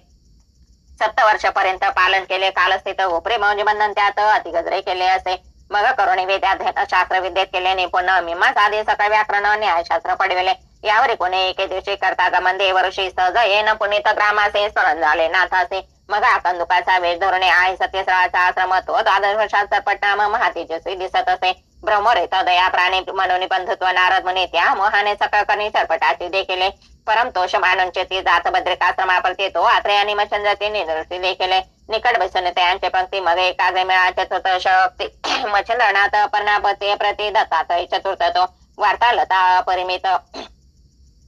7 वर्षापर्यंत पालन केले. कालस्थित उपरी मौज बंधन त्यात अतिगजरे केले असे. मग करुणी वेदाध्ययन शास्त्र विद्येत केले निपुण. मीमांसा आदी सकळ व्याकरण न्यायशास्त्र पडविले. यावरी कोणी एके दिवशी करता गमन देवऋषी सहज येन पुनीत ग्रामासे स्मरण झाले नाथासे. मग आकंदुकाचा वेश धोरणे आहे सत्यश्रवाचा आश्रम तो 12 वर्षात सरपटनाम महातेजस्वी दिसत असे. ब्रह्मरेत दया प्राणी मनोनी बंधुत्व नारद मुनी त्या मोहाने सकळ करणी सरपटाची देखीले. परम तोष मानूंचे ती जात बद्रिकाश्रमाप्रती तो आत्रे आणि मच्छंद्रती निदृष्टी देखीले. निकट बसून त्यांचे पंक्ती मग एकाग्र मिळा चतुर्थ शक्ती मच्छंद्रनाथ पर्णापती प्रति दत्तात चतुर्थ तो वार्तालता परिमित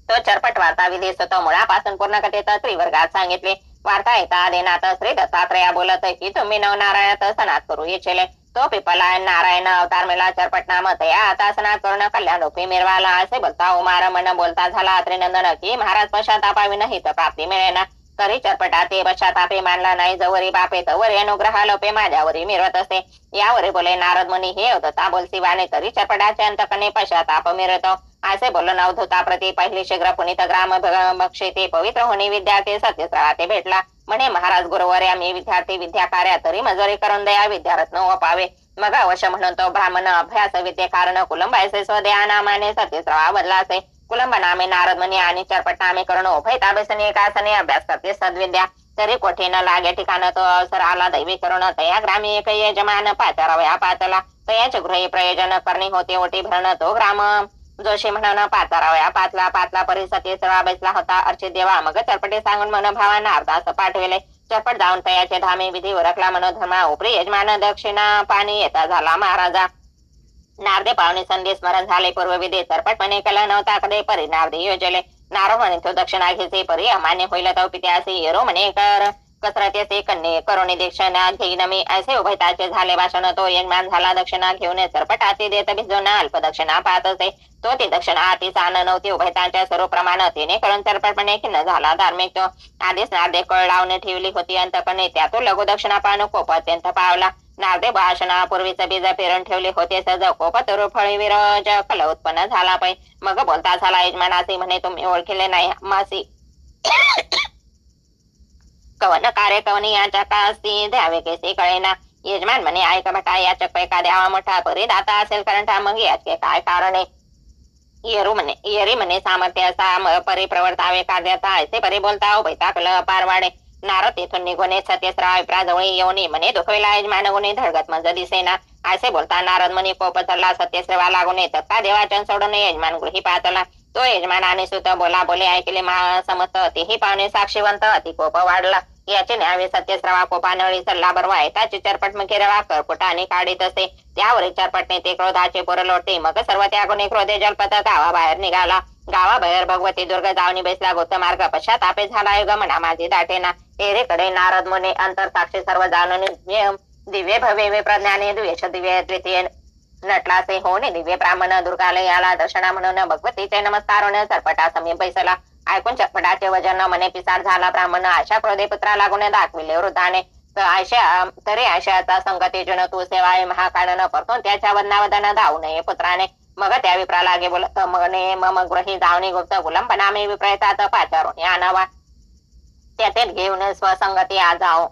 तो चरपट वार्ता विधीस तो मुळापासून पूर्ण कथेत त्रिवर्गात सांगितले. वार्ता येता आदिनाथ श्री दत्तात्रया बोलत की तुम्ही नवनारायणात सनात करू इच्छिले. तो पिपला नारायण अवतार मेला चरपट नाम तया आता सनात करून कल्याण रूपी मिरवाला असे बोलता उमार मन बोलता झाला त्रिनंदन की महाराज पश्चातापावी नाही तर प्राप्ती मिळेना. तरी चरपटा ते पश्चातापे मानला नाही जवरी बापे तवरी अनुग्रह लोपे माझ्यावरी मिरवत असे. यावरी बोले नारद मुनी हे अवधता बोलती वाणे तरी चरपटाचे अंतकने पश्चाताप मिरतो. असे बोलून अवधूता प्रती पहिली शीघ्र पुनीत ग्राम बक्षिते पवित्र होणी विद्यार्थी सत्यश्रवाते भेटला. म्हणे महाराज गुरुवर आम्ही विद्यार्थी विद्या कार्या तरी मजुरी करून दया विद्यारत्न वपावे. मग अवश्य म्हणून तो ब्राह्मण अभ्यास विद्ये कारण कुलंबायसे स्वदया नामाने सत्यश्रवा बदलासे. कुलंब नामे नारद मुनी आणि चरपट नामे करून उभय ताबेसने एकासने अभ्यास करते सद्विद्या. तरी कोठे न लागे ठिकाण तो अवसर आला दैवी करून तया ग्रामी एक यजमान पाचारावया पाचला. तयाचे गृही प्रयोजन करणे होते ओटी भरण तो ग्राम जोशी म्हणून पाचारावया पाचला. पाचला परी सत्यश्रवा बसला होता अर्चित देवा. मग चरपटे सांगून मनोभावांना अर्धास पाठविले. चरपट जाऊन तयाचे धामी विधी उरकला मनोधर्मा उपरी यजमान दक्षिणा पाणी येता झाला महाराजा. नारदे पावणे संधी स्मरण झाले पूर्व विधी चरपट म्हणे कला नव्हता कडे परी नारदे योजले. नारो म्हणे तो दक्षिणा घेसे परी अमान्य होईल तो पित्यासी येरो म्हणे कर कसरतेसे कन्ये करुणी दक्षिणा घेईन मी असे उभयताचे झाले भाषण. तो यजमान झाला दक्षिणा घेऊन चरपट हाती देत भिजून अल्प दक्षिणा पाहत असे. तो ती दक्षिणा हाती सान नव्हती उभयतांच्या सर्व प्रमाण तिने करून चरपटपणे खिन्न झाला धार्मिक. तो आधीच नारदे कळ लावून ठेवली होती अंतकणे त्यातून लघु दक्षिणा पाहून कोप अत्यंत पावला. नारदे भाषणापूर्वीच बीज पेरून ठेवले होते सज कोप तरू फळी विरज कल उत्पन्न झाला पै. मग बोलता झाला यजमानासी म्हणे तुम्ही ओळखिले नाही मासी कवन कार्य कवनी याच्या कास्ती द्यावे कैसे कळेना. यजमान म्हणे ऐक भटा याचक पैका द्यावा मोठा परी दाता असेल कारण मग याचे काय कारण आहे. येरी म्हणे सामर्थ्याचा परी प्रवर्तावे कार्याचा ऐसे परी बोलता उभयता कल पारवाडे. नारद तेथून निघून सत्यश्रवा विप्राजवळी येऊन म्हणे दुखविला यजमान गुणी धडगत मज दिसेना. असे बोलता नारद मुनी कोप चढला सत्यश्रवा लागून येतात का देवाचन सोडून यजमान गृही पाचला. तो यजमानाने सुत बोला बोले ऐकले समस्त तेही पाहुणे साक्षीवंत अति कोप वाढला. याचे न्यावे सत्यश्रवा कोपानळी चढला बरवाय त्याचे चरपट मुखे रवा करपुटाने काढीत असे. त्यावर चरपटने ते क्रोधाचे पोर लोटते. मग सर्व त्यागुणे क्रोधे जलपत गावाबाहेर निघाला. गावाबाहेर भगवती दुर्ग जाऊनी बेसला गोप्त मार्ग पश्चातापे झाला युग म्हणा माझी दाटेना. एरेकडे नारद मुनी अंतर साक्षी सर्व जाणून दिव्य भव्य प्रज्ञाने द्वेष दिव्य तृतीय नटलासे होणे दिव्य ब्राह्मण दुर्गालयाला दर्शना म्हणून भगवतीचे नमस्कार चरपटा समीप बैसला. ऐकून चरपटाचे वजन मने पिसार झाला ब्राह्मण. आशा क्रोधे पुत्रा लागून दाखविले वृद्धाने. तरी आशाचा संगती जन तू सेवाय महाकाळन परतून त्याच्या वदनावदन धावू नये पुत्राने. मग त्या विप्रा लागे बोलत मगने मम गृही जावणी गुप्त गुलंबनामे विप्रयतात पाचारून आणावा. त्यातेच घेऊन स्वसंगती जाऊ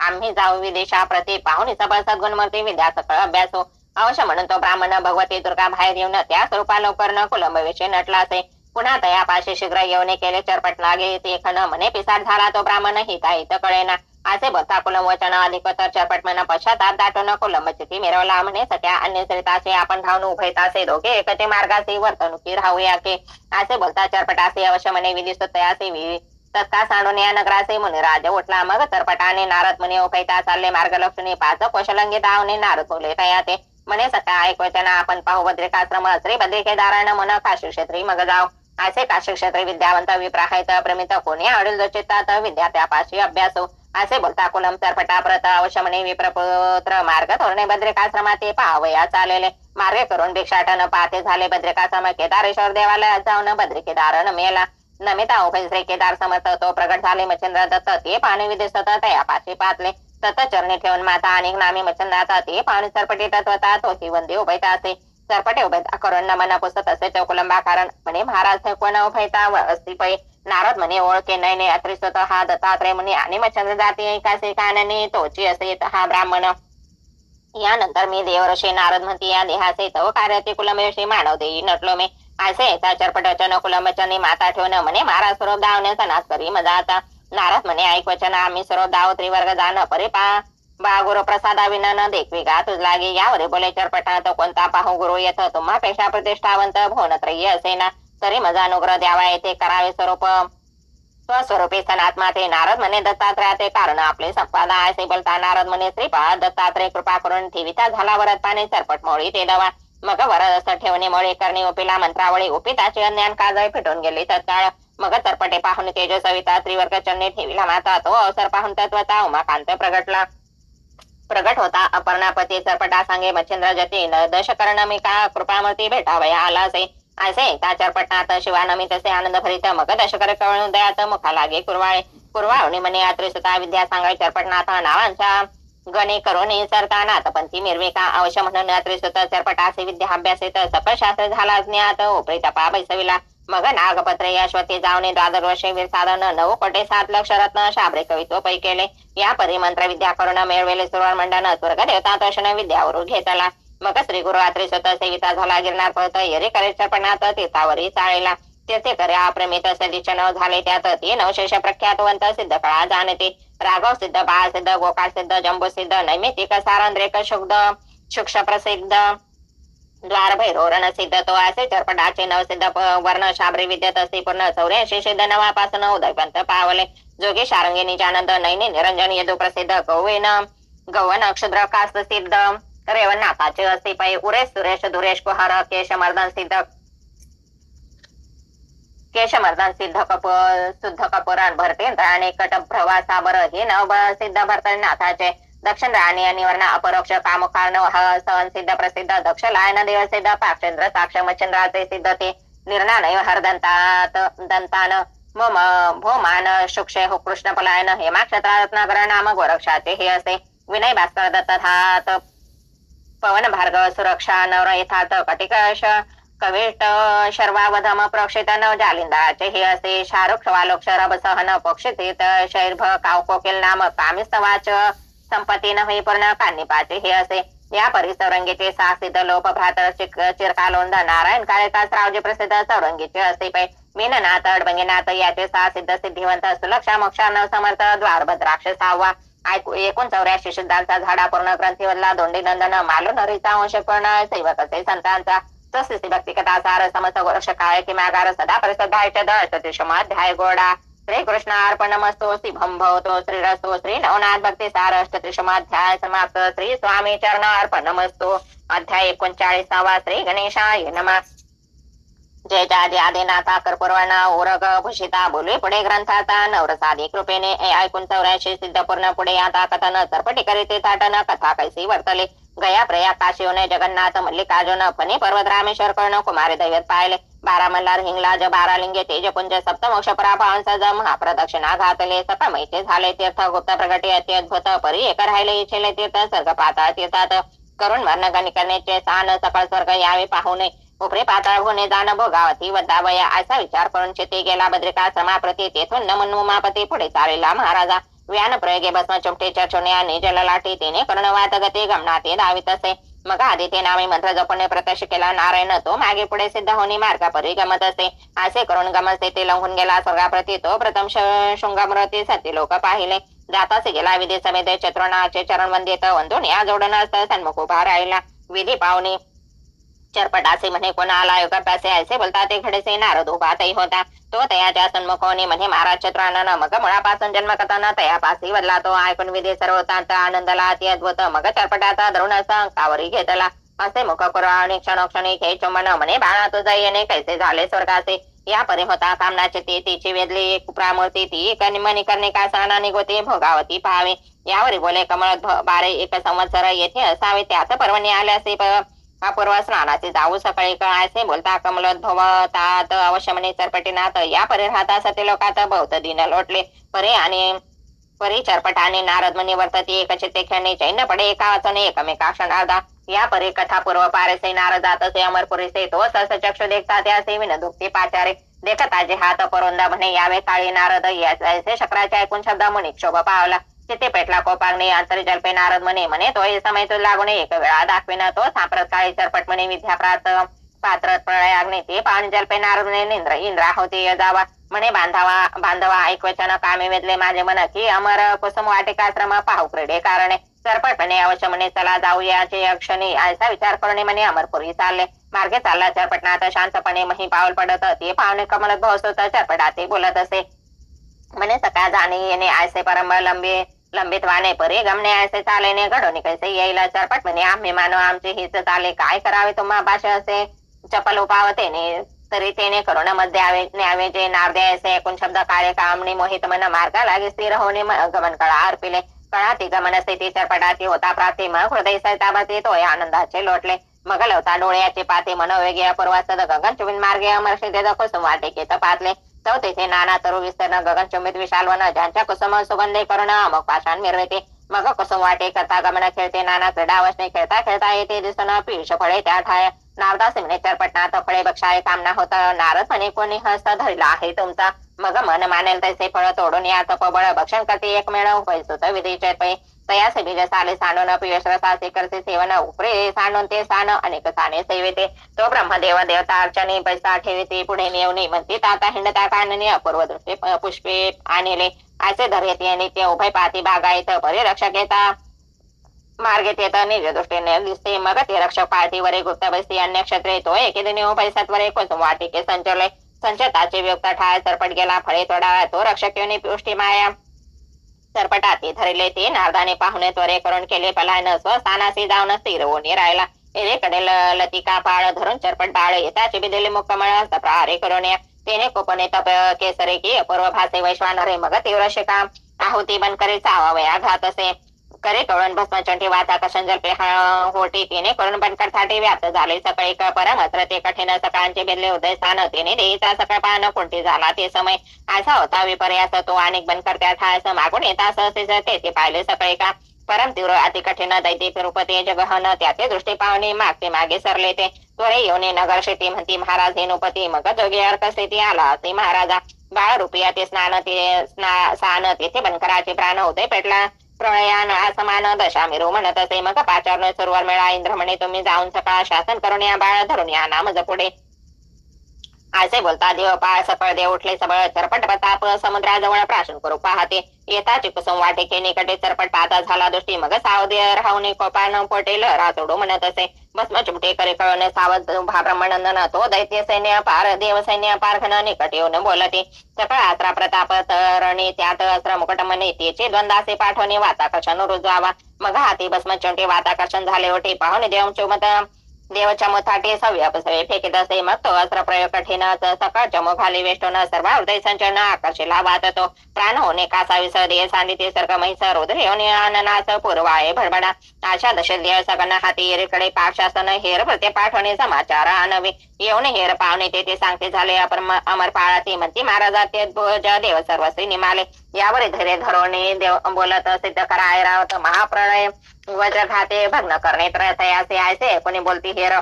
आम्ही जाऊ विदेशा प्रति पाहुणी सभा सद्गुणमूर्ती विद्या सकळ अभ्यासो. अवश्य म्हणून तो ब्राह्मण भगवती दुर्गा बाहेर येऊन त्या स्वरूपा लवकर न कुलंब विषयी नटला असे. पुन्हा तयापाशी शीघ्र येऊन केले चरपट लागे ते खन म्हणे पिसाट झाला तो ब्राह्मण हिताहित कळेना. असे बोलता कुलम वचन अधिकतर चरपट मन पश्चाताप दाटून कुलंब चिती मिरवला. म्हणे सत्या अन्य चरितासे आपण धावून उभयतासे दोघे एकटे मार्गाचे वर्तणुकी राहूया के. असे बोलता चरपटासे अवश्य म्हणे विदिष्ट तयासे तत्का सांडून या नगराचे मुनिराज उठला. मग चरपटाने नारद मुनी उभयता चालले मार्गलक्ष्मी 5 कोशलंगी धावणे नारद बोले तयाते. म्हणे सत्या ऐकवचना आपण पाहू बद्रिकाश्रम श्री बद्रिकेदारायण मन काशी क्षेत्री मग जाऊ. असे काशी क्षेत्री विद्यावंत विप्राहित प्रमित कोणी अडील जो चित्तात विद्यार्थ्यापाशी अभ्यासो. असे बोलता कुलम चरपटा प्रत अवश्य म्हणे विप्रपुत्र मार्ग धोरणे बद्रिकाश्रमात पाहावया चालले. मार्ग करून भिक्षाटन पाहते झाले बद्रिकाश्रम केदारेश्वर देवालयात जाऊन बद्रिकेदारण मेला. नमिता उभय श्री केदार समर्थ तो प्रगट झाले मच्छिंद्र दत्त ते पाणी विदेशत तयापाशी पातले. तत चरणी ठेवून माता अनेक नामी मच्छिंद्राता ते पाणी चरपटी तत्वता तोही वंदे उभयता असे. चरपटे उभयता करून नमन पुसत असे चौकुलंबा कारण म्हणे महाराज कोण उभयता असती पै. नारद म्हणे ओळखे नयने अत्रिस्तोत हा दत्तात्रय मुनी आणि मच्छंद्र जाती ऐकासे कानने तोची असे हा ब्राह्मण. यानंतर मी देवऋषी नारद म्हणती या देहाचे तव कार्याचे कुलमेशी मानव देई नटलो मे असे चरपट वचन कुलमचनी माता ठेवून म्हणे महाराज स्वरूप दावण्याचा नाच करी मजा आता. नारद म्हणे ऐक वचन आम्ही स्वरूप दाव त्रिवर्ग जाण परे बा गुरु प्रसादा विना न देखवी गा तुझ लागे. यावरे बोले चरपटात कोणता पाहू गुरु येथ तुम्हापेक्षा प्रतिष्ठावंत भुवनत्रयी असे ना तरी मजा अनुग्रह द्यावा येथे करावे स्वरूप स्वस्वरूपी सनात्मा ते. नारद म्हणे दत्तात्रयाचे कारण आपले संपादा असे बोलता नारद म्हणे श्रीपाद दत्तात्रय कृपा करून ठेविता झाला वरद पाणी सरपट मोळी ते दवा. मग वरद असं ठेवणे मोळी करणे उपिला मंत्रावळी उपिताचे ज्ञान काजळ फिटून गेली तत्काळ. मग सरपटे पाहून तेज सविता त्रिवर्ग चरणी ठेविला माता तो अवसर पाहून तत्वता उमाकांत प्रगट होता अपर्णापती सरपटा सांगे मच्छिंद्र जती दशकर्ण मी का कृपामूर्ती भेटावया आला असे त्या चरपटनाथ शिवानमी तसे आनंद भरित मग दशकर कळून दयात मुखा लागे कुरवाळुनी म्हणे अत्रिसुता विद्या सांगाय चरपटनाथ नावांच्या गणे करून सरतानाथ पंथी मिरविका अवश्य म्हणून अत्रिसुत चरपटासे विद्या अभ्यासित सकळ शास्त्र झाला ज्ञात उपरी तपा बैसविला. मग नागपत्रे अश्वती जावणे द्वादश वर्षे वीर साधन 9 कोटी 7 लक्ष रत्न शाब्रे कवित्व पै केले. या परी मंत्र विद्या करून मिळवेले सुरवर मंडन स्वर्ग देवता दर्शन विद्यावरून घेतला. मग श्री गुरु अत्रिसुत सेविता झाला गिरणार पळत येरे करे चरपणात तीर्थावरी चाळेला. तीर्थे करे अप्रमित सदिचन झाले त्यात 3 अवशेष प्रख्यातवंत सिद्ध कळा जाणते. राघव सिद्ध बाळ सिद्ध गोकाळ सिद्ध जंबू सिद्ध नैमितिक सारंद्रेक शुक्ष प्रसिद्ध द्वार भैरवरण सिद्ध तो असे चरपटाचे 9 सिद्ध वर्ण शाब्री विद्यत असे पूर्ण 84 सिद्ध नवापासून उदयपंत पावले. जोगी शारंगिनी आनंद नैनी निरंजन यदु प्रसिद्ध गौवन क्षुद्र कास्त सिद्ध रेवनाथाचे असे पै उरेश सुरेश धुरेश कुहार केशमर्दन सिद्ध शुद्ध कपूरण भरतेंद्र आणि कटभ्रवा साबर हे नव सिद्ध भरतनाथाचे. दक्षिण राणी निवर्ण अपरोक्ष कामुकार्ण सहन सिद्ध प्रसिद्ध दक्ष लायन देव सिद्ध पाक्षेंद्र साक्ष मच्छिंद्राचे सिद्ध ते निर्णानय दंतान भोमान शुक्षे हो कृष्ण पलायन हेमाक्षत्रा रत्नाकर नाम गोरक्षाचे हे असे. विनय भास्कर दत्तधात पवन भार्गव सुरक्षा नवर यथार्थ कटिकश कविष्ट शर्वावधम प्रोक्षित नव जालिंदाचे हे असे. शाहरुख वालोक शरभ सहन पक्षित शैर्भ कावकोकिल नाम कामिस्तवाच संपत्ती न पूर्ण कान्निपाचे हे असे. या परिसौरंगीचे 6 सिद्ध लोप भ्रात चिरकालोंद नारायण काळिदास रावजी प्रसिद्ध सौरंगीचे असे पै. मीननाथ अडबंगीनाथ याचे 6 सिद्ध सिद्धिवंत सुलक्षा मोक्षा नव समर्थ द्वारभद्राक्ष 6वा. 84 सिद्धांचा झाडा पूर्ण ग्रंथीवरला दोंडी नंदन मालू नरीचा अंश पूर्ण सेवक असे संतांचा. तसे भक्ती कथा सार समस्त गोरक्ष काय किमागार सदा परिसदायचे अध्याय गोडा. श्री कृष्ण अर्पणमस्तु शुभम भवतो श्रीरस्तो श्री नवनाथ भक्ती सार अष्टत्रिशमाध्याय समाप्त. श्री स्वामी चरण अर्पणमस्तु. अध्याय 39वा. श्री गणेशाय नमः. जय जादी आदिनाथा कर्पूरवर्ण उरग भूषिता बोलवे पुढे ग्रंथाचा नवरसादी कृपेने ऐकून 84 सिद्ध पूर्ण पुढे आता कथन चरपटी करीते ताटन कथा कैसी वर्तले. गया प्रया काशीने जगन्नाथ मल्लिकार्जुन फणी पर्वत रामेश्वर कर्ण कुमारी दैवत पाहिले. 12 मल्हार हिंगलाज 12 लिंगे तेजपुंज सप्तमोक्ष पराभावन सज महाप्रदक्षिणा घातले. सकळमैचे झाले तीर्थ गुप्त प्रगटी अति अद्भुत परी एक राहिले इच्छेले तीर्थ स्वर्ग पाताळ तीर्थात करून वर्ण गणिकरण्याचे सान सकळ स्वर्ग यावे पाहुणे उपरे पाताळ होणे जाण भोगावती वदावया असा विचार करून चित्ती गेला बद्रिकाश्रमाप्रती. तेथून नमन उमापती पुढे चालला महाराजा. व्यान प्रयोगे भस्म चुमटे चर्चोने आणि जललाटी तिने करुणवात गती गमनाते धावित असे. मग आधी ते नामे मंत्र जपणे प्रत्यक्ष केला नारायण तो मागे पुढे सिद्ध होणे मार्गापरी गमत असे. असे करून गमत ते लंघून गेला स्वर्गाप्रती. तो प्रथम शृंगामृती सती लोक पाहिले. जाताच गेला विधी समेत चतुर्णाचे चरण वंदित वंदून या जोडून सन्मुख उभा राहिला. विधी पाहुणे चरपटासे म्हणे कोणा आला योगाभ्यासे असे बोलता ते घडेसे नारद उभातही होता. तो तयाच्या सन्मुखोनी म्हणे महाराज चतुरानन मग मुळापासून जन्मकथाना तयापासी बदला. तो ऐकून विधी सर्वतांत आनंदला अति अद्भुत. मग चरपटाचा धरून अंकावरी घेतला. असे मुख आणि क्षणोक्षणी खे चुंबन म्हणे बाळा तुझा येणे कैसे झाले स्वर्गाचे. या परी होता कामनाचे ते तिची वेदली एक प्रामूर्ती ती मनी करणे का सणा निगोते भोगावती पाहावे. यावरी बोले कमळ 12 एक संवत्सर येथे असावे. त्यात पर्वणी आल्यासे अपूर्व स्नानाचे जाऊ सकाळी असे बोलता कमलोद्भवतात अवश्य म्हणे चरपटीनाथ. या परी राहता सती लोकात बहुत दिन लोटले. परे आणि परी चरपटाने नारद मुनी वर्तती एकचित्ते खेळणे चैन पडे एका वाचने एकमेका क्षणार्धा. या परी कथा पूर्व पारेसे नारद जात असे अमरपुरीसे तो सहस चक्षु देखता त्यासे विनदुक्ती पाचारे. देखत आजी हात परोंदा म्हणे यावे काळी नारद याचे शक्राचे ऐकून शब्द मुनी क्षोभ पावला. तिथे पेटला कोपाग्नी अंतर्जल्पे नारद म्हणे म्हणे तो हे समय तो लागून एक वेळा दाखविना तो साप्रत काळी चरपट म्हणे विद्याप्रात पात्र प्रयाग्नी ते पाणी जल्पे नारद म्हणे इंद्रा होती जावा म्हणे बांधवा ऐकवचन कामे वेदले माझे मन की अमर कुसुम वाटिकाश्रम पाहू क्रीडे कारणे चरपट म्हणे अवश्य म्हणे चला जाऊ याचे क्षणी असा विचार करणे म्हणे अमरपुरी चालले. मार्गे चालला चरपटनाथ शांतपणे मही पाऊल पडत ते पाहुणे कमलत भावसोत चरपटाते बोलत असे म्हणे सकाळ जाणे येणे आयसे परम लंबित वाणे परी गमने ऐसे चालेने घडोनी कैसे येईल चरपट म्हणे आम्ही मानव आमचे हिच चाले काय करावे तुम्हा भाषा असे चपल उपावतेने तरी तेने करुण मध्ये न्यावे जे नाव द्यायचे एकूण शब्द कार्य कामणी मोहित मन मार्गा लागे स्थिर होणे गमन कळा अर्पिले कळाती गमन स्थिती चरपटाती होता प्रातिम हृदय सैताबाती तोय आनंदाचे लोटले मग लवता डोळ्याचे पाते मनोवेगे अपूर्वासद गगन चुमिन मार्गे अमरशिदेद कुसुम वाटिके तपातले चौथीचे नाना तरु विस्तीर्ण गगन चुमित विशालवन ज्यांच्या कुसुम सुगंधे करुण अमोक पाषाण मिरविते मग कुसुम वाटे करता गमन खेळते नाना क्रीडा वशने खेळता खेळता येते दिसून पियुष फळे त्या ठाय नारदास म्हणे चरपटनाथ फळे बक्षाय कामना होत नारद म्हणे कोणी हस्त धरला आहे तुमचा मग मन मानेल तसे फळ तोडून या तपबळ भक्षण करते एक मेळ पैसुत विधीचे पै तयास बीज साले सांडून पियुष रसाचे करते सेवन उपरे सांडून ते सान अनेक साने सेविते तो ब्रह्मदेव देवता अर्चने पैसा ठेविते पुढे नेवणी म्हणते ताता हिंडता कानने अपूर्व दृष्टी पुष्पे आणले असे धर्यते नित्य उभय पाती बागायत परिरक्षक येता मार्गेत येता निज दृष्टीने दिसते मग ते रक्षक पार्टीवरे गुप्त बसती अन्य क्षेत्रे तो एके दिनी पैसात्वरे कुसुम वाटिके संचरले संचताचे व्यक्त ठाय चरपट गेला फळे तोडा तो रक्षक योनी पुष्टी माया चरपटाती धरले ते नारदाने पाहुणे त्वरे करून केले पलायन स्वस्थानासी जाऊन स्थिर होऊन राहिला एरेकडे लतिका पाळ धरून चरपट बाळ येताचे बिदेले मुक्कमळ प्रहारे करून तेने कोपने तप केसरे की अपूर्व भासे वैश्वानरे मग तीव्र शिका आहुती बन करे चावावया घात असे करे कळून भस्मचंटी वाता कशंजल्पे होटी तिने करून बनकर थाटे व्याप्त झाले सकाळी परमत्र ते कठीण सकाळचे बेदले उदय स्थान तिने देईचा सकाळ पाहणं कोणती झाला ते समय असा होता विपर्यास तो अनेक बनकर त्या ठायस मागून येता सहसे ते पाहिले सकाळी का परम तीव्र अति कठीण दैत्य रूपते जगहन त्याचे दृष्टी पाहुणे मागते मागे सरले ते त्वरे येऊन नगर शेती म्हणती महाराज हेनुपती मग जोगे अर्क स्थिती आला ते महाराजा बाळ रूपिया ते स्नान तेथे बनकराचे प्राण होते पेटला प्रळयान असमान दशा मिरू म्हणत असे मग पाचारण सरोवर मेळा इंद्र म्हणे तुम्ही जाऊन सकाळ शासन करून या बाळ धरून या नाम जपुडे असे बोलता देव पाळ सकळ देव उठले सबळ चरपट प्रताप समुद्राजवळ प्राशन करू पाहते येता कुसुम वाटिके निकटे चरपट पाहता झाला दृष्टी मग सावध राहून कोपान पोटेल रातोडू म्हणत असे भस्म चिमटे करे कळणे सावध ब्रह्मनंदन तो दैत्य सैन्य पार देव सैन्य पारखण निकट येऊन बोलते सकळ आत्रा प्रताप तरणी त्यात अस्त्र मुकट म्हणे त्याचे द्वंदासे पाठवणे वाताकर्षण रुजवावा मग हाती भस्म चिमटे वाताकर्षण झाले होते पाहून देव चुमत देवच्या मुथाटे सव्यापसवे फेकीत असे मग तो अस्त्र प्रयोग कठीण सकळ चमो खाली वेष्टून सर्व हृदय संचलन आकर्षिला वाहत तो प्राण होणे कासाविस देह सांडिते सर्ग महिस रुद्र येऊन अननास पूर्वाये भडबडा आशा दशल्य सगन हाती येरीकडे पाकशासन हेर प्रते पाठवणे समाचार आणवे येऊन हेर पावणे ते सांगते झाले अमर पाळाती म्हणती महाराजा ते देव सर्वश्री निमाले यावर धैर्य धरवणे देव बोलत सिद्ध कराय रावत महाप्रळय वज्र घाते भग्न करणे त्रयसे आयसे कोणी बोलती हेर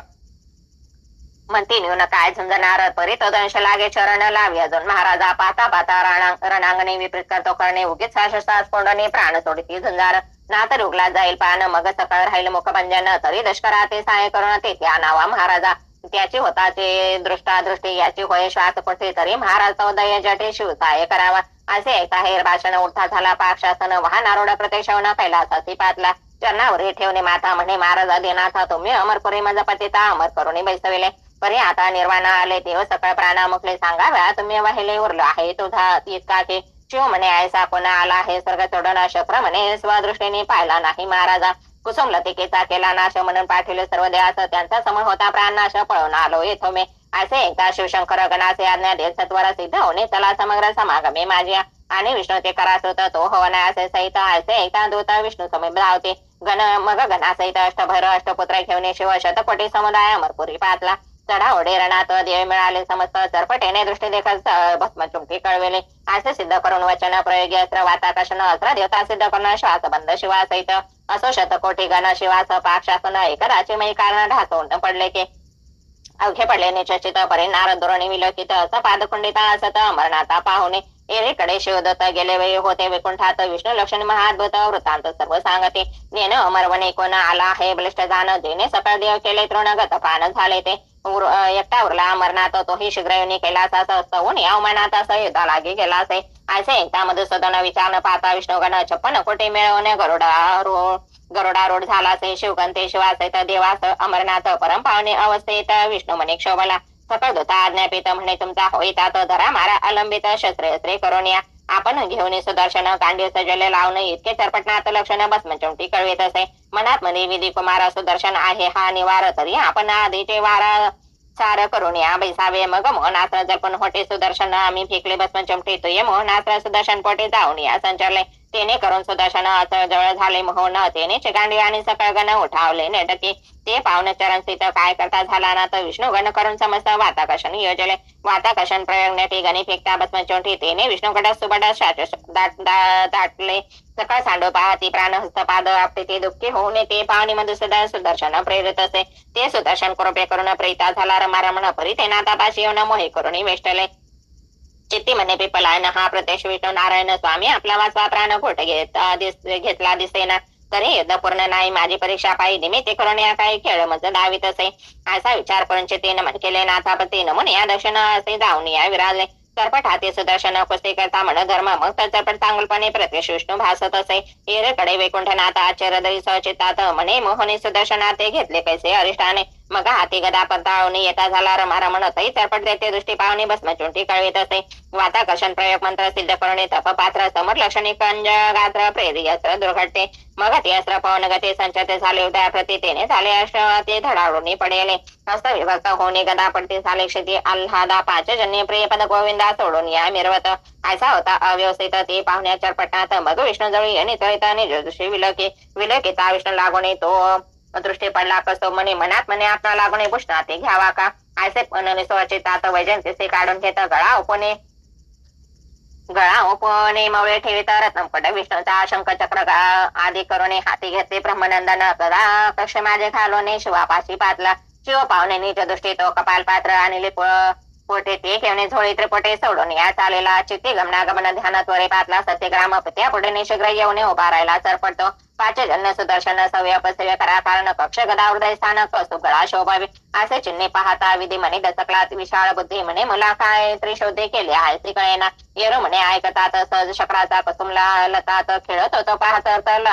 म्हणती न्यून काय झुंजणार परी तो दंश लागे चरण लावी अजून महाराजा पाता पाता रणांगणे विपरीत करतो करणे उगीच सास कोंडणे प्राण सोडती झुंजार ना तर उगला जाईल पान मग सकाळ राहील मुखभंजन तरी दष्कराते साय करून तेथे आणावा महाराजा त्याची होताचे दृष्टी याची होय श्वास पडते तरी महाराज उदय जटे शिवसाय करावा असे ऐका हेर भाषण उठा झाला पाकशासन वाहन आरोड प्रत्यक्षवना कैलासाची पातला चरणावर ठेवणे माता म्हणे महाराजा देनाथा तुम्ही अमरपुरी माझा पतिता अमर करून बैसविले परी आता निर्वाण आले देव सकळ प्राणा मुकले सांगाव्या तुम्ही वाहिले उरलो आहे तुझा इतका की शिव म्हणे ऐसा कोणा आला आहे स्वर्ग चढण शक्र म्हणे स्वदृष्टीने पाहिला नाही महाराजा कुसुम लतिकेचा केला नाश म्हणून पाठवले सर्व देहास त्यांचा समोर होता प्राणनाश पळून आलो येथो मी असे एकदा शिवशंकर गणाचे आज्ञा देत सत्वर सिद्ध होणे चला समग्र समागमे माझ्या आणि विष्णू ते करास होता तो हवना असे सहित असे एकदा दूत विष्णू समीप धावते मग गणासहित अष्टभैर अष्टपुत्र घेऊन शिव शतकोटी समुदाय अमरपुरी पातला चढाओढे रणात देव मिळाले समस्त चरपटेने दृष्टी देखत भस्मचुंकी कळविले असे सिद्ध करून वचन प्रयोगी अस्त्र वाताकर्षण अस्त्र देवता सिद्ध करून श्वासबंध शिवासहित असो शतकोटी गण शिवास पाक शासन एकदाचे मयी कारण ढासवून पडले की अवघे पडले निश्चित परी नारद धोरणी विलोकित पादखुंडिता असत अमरनाथा पाहुणे एरीकडे शिवदत्त गेले वेळी होते वैकुंठात विष्णू लक्ष्मण महाद्भुत वृत्तांत सर्व सांगते नेन अमरवणे कोण आला आहे बलिष्ठ जाण जेने सकळ देव केले तृणगत प्राण झाले ते एकटा उरला अमरनाथ तोही शीघ्र येऊन कैलासा सहस्तवून या अवमानात असं युद्धा लागी गेला असे असे एकदा मधुसूदन विचार पाहता विष्णुगण 56 कोटी मिळवणे गरुडारूढ झाला असे शिवगंते शिवासे तर देवास अमरनाथ परम पावणे अवस्थेत विष्णू म्हणे क्षोभला सकळ दुता आज्ञापित म्हणे तुमचा होईतात धरा मारा अलंबित शस्त्रे करून या आपण घेऊन सुदर्शन कांडी सजले लावून इतके चरपटनात लक्षण भस्मचमटी कळवित असे मनात मध्ये विधी कुमार सुदर्शन आहे हा निवार तरी आपण आधीचे वारा सार करून या बैसावे मग मोहनास्त्र जरपून होते सुदर्शन आम्ही फेकले भस्मचमटी तुये मोहनास्त्र सुदर्शन पोटे जाऊन या संचरले तेने करून सुदर्शन जवळ झाले मोहन तेने चिकांडी आणि सकळगण उठावले नेटकी ते पावन चरण स्थित काय करता झाला ना तर विष्णुगण करून समस्त वाताकर्षण योजले वाताकर्षण प्रयोगण्याची गणी फेकता भस्मचोंठी तेने विष्णुगड सुबड दाटले सकाळ सांडो पाहती प्राण हस्तपाद आपते ते दुःखी होऊन ते पावनी मधुसूदन सुदर्शन प्रेरित असे ते सुदर्शन कृपे करून प्रेरिता झाला रमारमण परी ते नातापाशी येऊन मोहे करून वेष्टले चित्ती म्हणे पिपलायन हा प्रत्यक्ष विष्णू नारायण स्वामी आपला वाचवा प्राण खोट घेतला दिसेना तरी युद्ध पूर्ण नाही माझी परीक्षा पाहिली मी ते करून या काही खेळ मज दावीत असे असा विचार करून चित्तीनं म्हण केले नाथापती नमून या दर्शन असे जाऊन या विराजले चरपट हाती सुदर्शन कुस्ती करता म्हण धर्म मग तर चरपट चांगलपणे प्रत्यक्ष विष्णू भासत असे एरेकडे वैकुंठनाथ आश्चर्यदरी सचितात म्हणे मोहनी सुदर्शनात ते घेतले कैसे अरिष्टाने मग हाती गदा पतावून येता झाला रमारा म्हणतही चरपट देते दृष्टी पावणी भस्मचुंटी कळवित असे वाताकर्षण प्रयोग मंत्र सिद्ध करून तपपात्र समोर लक्षणी कंज गात्र प्रेरी अस्त्र दुर्घटते मग ते अस्त्र पवन गती संचते झाले उदया प्रती तेने झाले अष्ट ते धडाडून पडेले हस्त विभक्त होणे गदा पडते झाले क्षती आल्हादा पाचजन्य प्रिय पद गोविंदा सोडून या मिरवत असा होता अव्यवस्थित ते पाहुण्या चरपटात मग विष्णू जवळी आणि तळित आणि दृष्टी विलकिता विष्णू लागून तो दृष्टी पडला कसो म्हणे मनात म्हणे आपला लागून भूषणा ते घ्यावा का असे पण स्वचितात वैजंती काढून घेत गळा उपने मवळे ठेवित रत्नपट विष्णूचा शंखचक्र आदी करून हाती घेतले ब्रह्मनंदन कदा कक्ष माझे घालून शिवापाशी पातला शिव पाहुणे नीच दृष्टी तो कपाल पात्र आणि पोटे ते घेऊन झोळी त्रिपोटे सोडून या चालेला चित्ती गमनागमन ध्यानात्वरे पातला सत्यग्राम त्या पुढे निशग्र येऊन उभा राहिला चरपडतो पाचजन्य सुदर्शन सव्य अपसव्य करा कारण कक्ष गदा हृदय स्थानक सुगळा शोभावे असे चिन्हे पाहता विधी म्हणे दसकला विशाळ बुद्धी म्हणे मला काय त्रिशोधे केले आहे श्रीकळेना येरो म्हणे ऐकतात सहज शक्राचा कुसुमला लतात खेळत होतो पाहत तर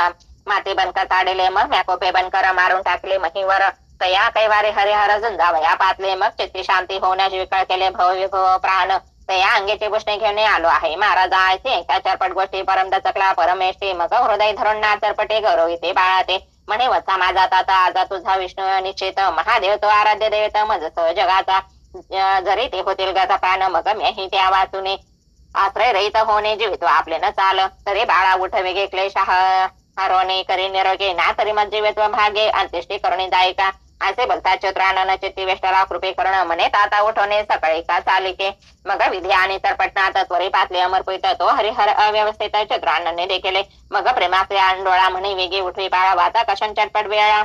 माते बनकर ताडले मग मॅकोपे बनकर मारून टाकले महिवर तया कैवारे हरिहर झुंजावया पातले मग चित्ती शांती होण्याची विकळ केले भव प्राण तया अंगेचे भूषणे घेऊन आलो आहे महाराजा आहे त्या चरपट गोष्टी परम दचकला परमेष्टी मग हृदय धरून ना चरपटे गौरविते बाळाते म्हणे वत्सा माझा ताता आजा तुझा विष्णू निश्चित महादेव तो आराध्य देवता मज जगाचा जरी ते होतील गजा प्राण मग मी त्या वाचूने आश्रय रहित होणे जीवित आपले न चाल तरी बाळा उठवे गे क्लेश हरवणे करी निरोगे ना तरी मग जीवित्व भागे अंत्येष्टी करुणी जायका असे बोलता चत्रानन चित्ती वेष्टला कृपे करण म्हणे ताता उठवणे सकाळी का चालिके मग विधी आणि तरपटनाथ त्वरी पातले अमरपुत तो हरिहर अव्यवस्थित चत्रानने देखील मग प्रेमाचे आंडोळा म्हणे वेगी उठवी बाळा वाता कशन चटपट वेळा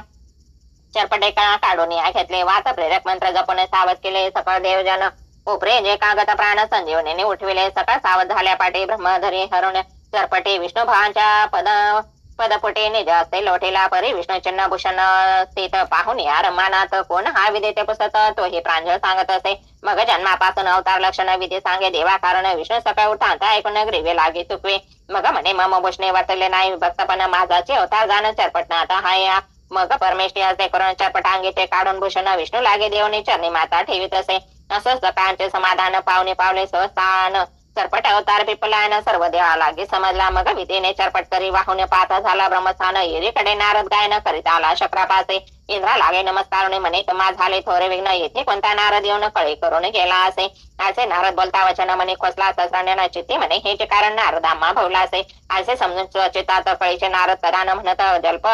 चरपटे काढून या घेतले वात प्रेरक मंत्र जपून सावध केले सकळ देवजन उपरे जे कागद प्राण संजीवनीने उठविले सकळ सावध झाल्या पाठी ब्रह्मधरी हरुण चरपटे विष्णू भावांच्या पदपुटे निज असते लोटेला परी विष्णू चिन्ह भूषण स्थित पाहून या रमानात कोण हा विधेते पुसत तो हे प्रांजळ सांगत असे मग जन्मापासून अवतार लक्षण विधी सांगे देवा कारण विष्णू सकाळ उठांता ऐकून ग्रीवे लागे चुकवे मग म्हणे मम भूषणे वाटले नाही विभक्तपण माझाचे अवतार गाणं चरपटनाथ हाय मग परमेश्वरी असे करून चरपटांगीचे काढून भूषण विष्णू लागे देवनी चरणी माता ठेवीत असे असं सकाळचे समाधान पावणे पावले स्वस्थान चरपट अवतार पिपलायन सर्व देवा लागे समजला मग विधीने चरपट करी वाहून पाहता झाला ब्रह्मस्थान येरीकडे नारद गायन करीत आला शक्रापासे इंद्रा लागे नमस्कार म्हणे तुम्हा झाले थोरे विघ्न येथे कोणता नारद येऊन कळी करून गेला असे नारद बोलता वचन म्हणे खोसला ससरण्यानं चित्ती म्हणे हे कारण नारदाम्मा भवला असे समजून स्वचितात कळीचे नारद प्रधान म्हणत जल्प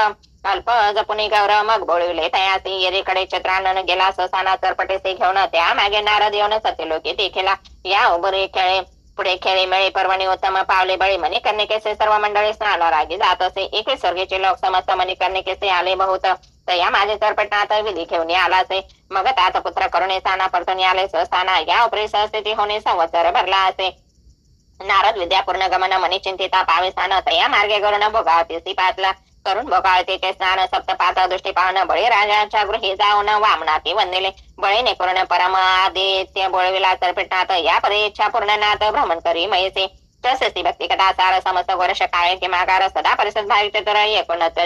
अल्प जपुनी गौरव मग बोळविले तयासी येरीकडे चित्रानन गेला ससाना चरपटेसे घेऊन त्या मागे नारद येऊन सत्यलोकी देखील या उभरे खेळे पुढे खेळी मेळी पर्वणी उत्तम पावले बळी मनी कर्णिकेचे सर्व मंडळी स्नान रागी जात असे 21 स्वर्गीचे लोक समस्त मनी कर्णिकेचे आले बहुत तया माझे चरपटनाथ विधी घेऊन आलासे. मग तात पुत्र करुणे स्थाना परतून आले स्वस्थाना. या उपरी सहस्थिती होणे संवत्सर भरला असे. नारद विद्यापूर्ण गमन मनी चिंतिता पावे स्थान. तया मार्गे गरुण भोगावती श्रीपातला करून भोगावतीचे स्नान. सप्तपात दृष्टी पाहून बळी राजाच्या गृही जाऊन वामनाती वंदिले. बळीने करून परम आदित्य बोळविला चरपटनाथ. या परी इच्छा पूर्णनाथ भ्रमण करी मयसे. तसे भक्ती कथा सार समस्त वर्ष काळे किमाकार सदा परिसद भावित तर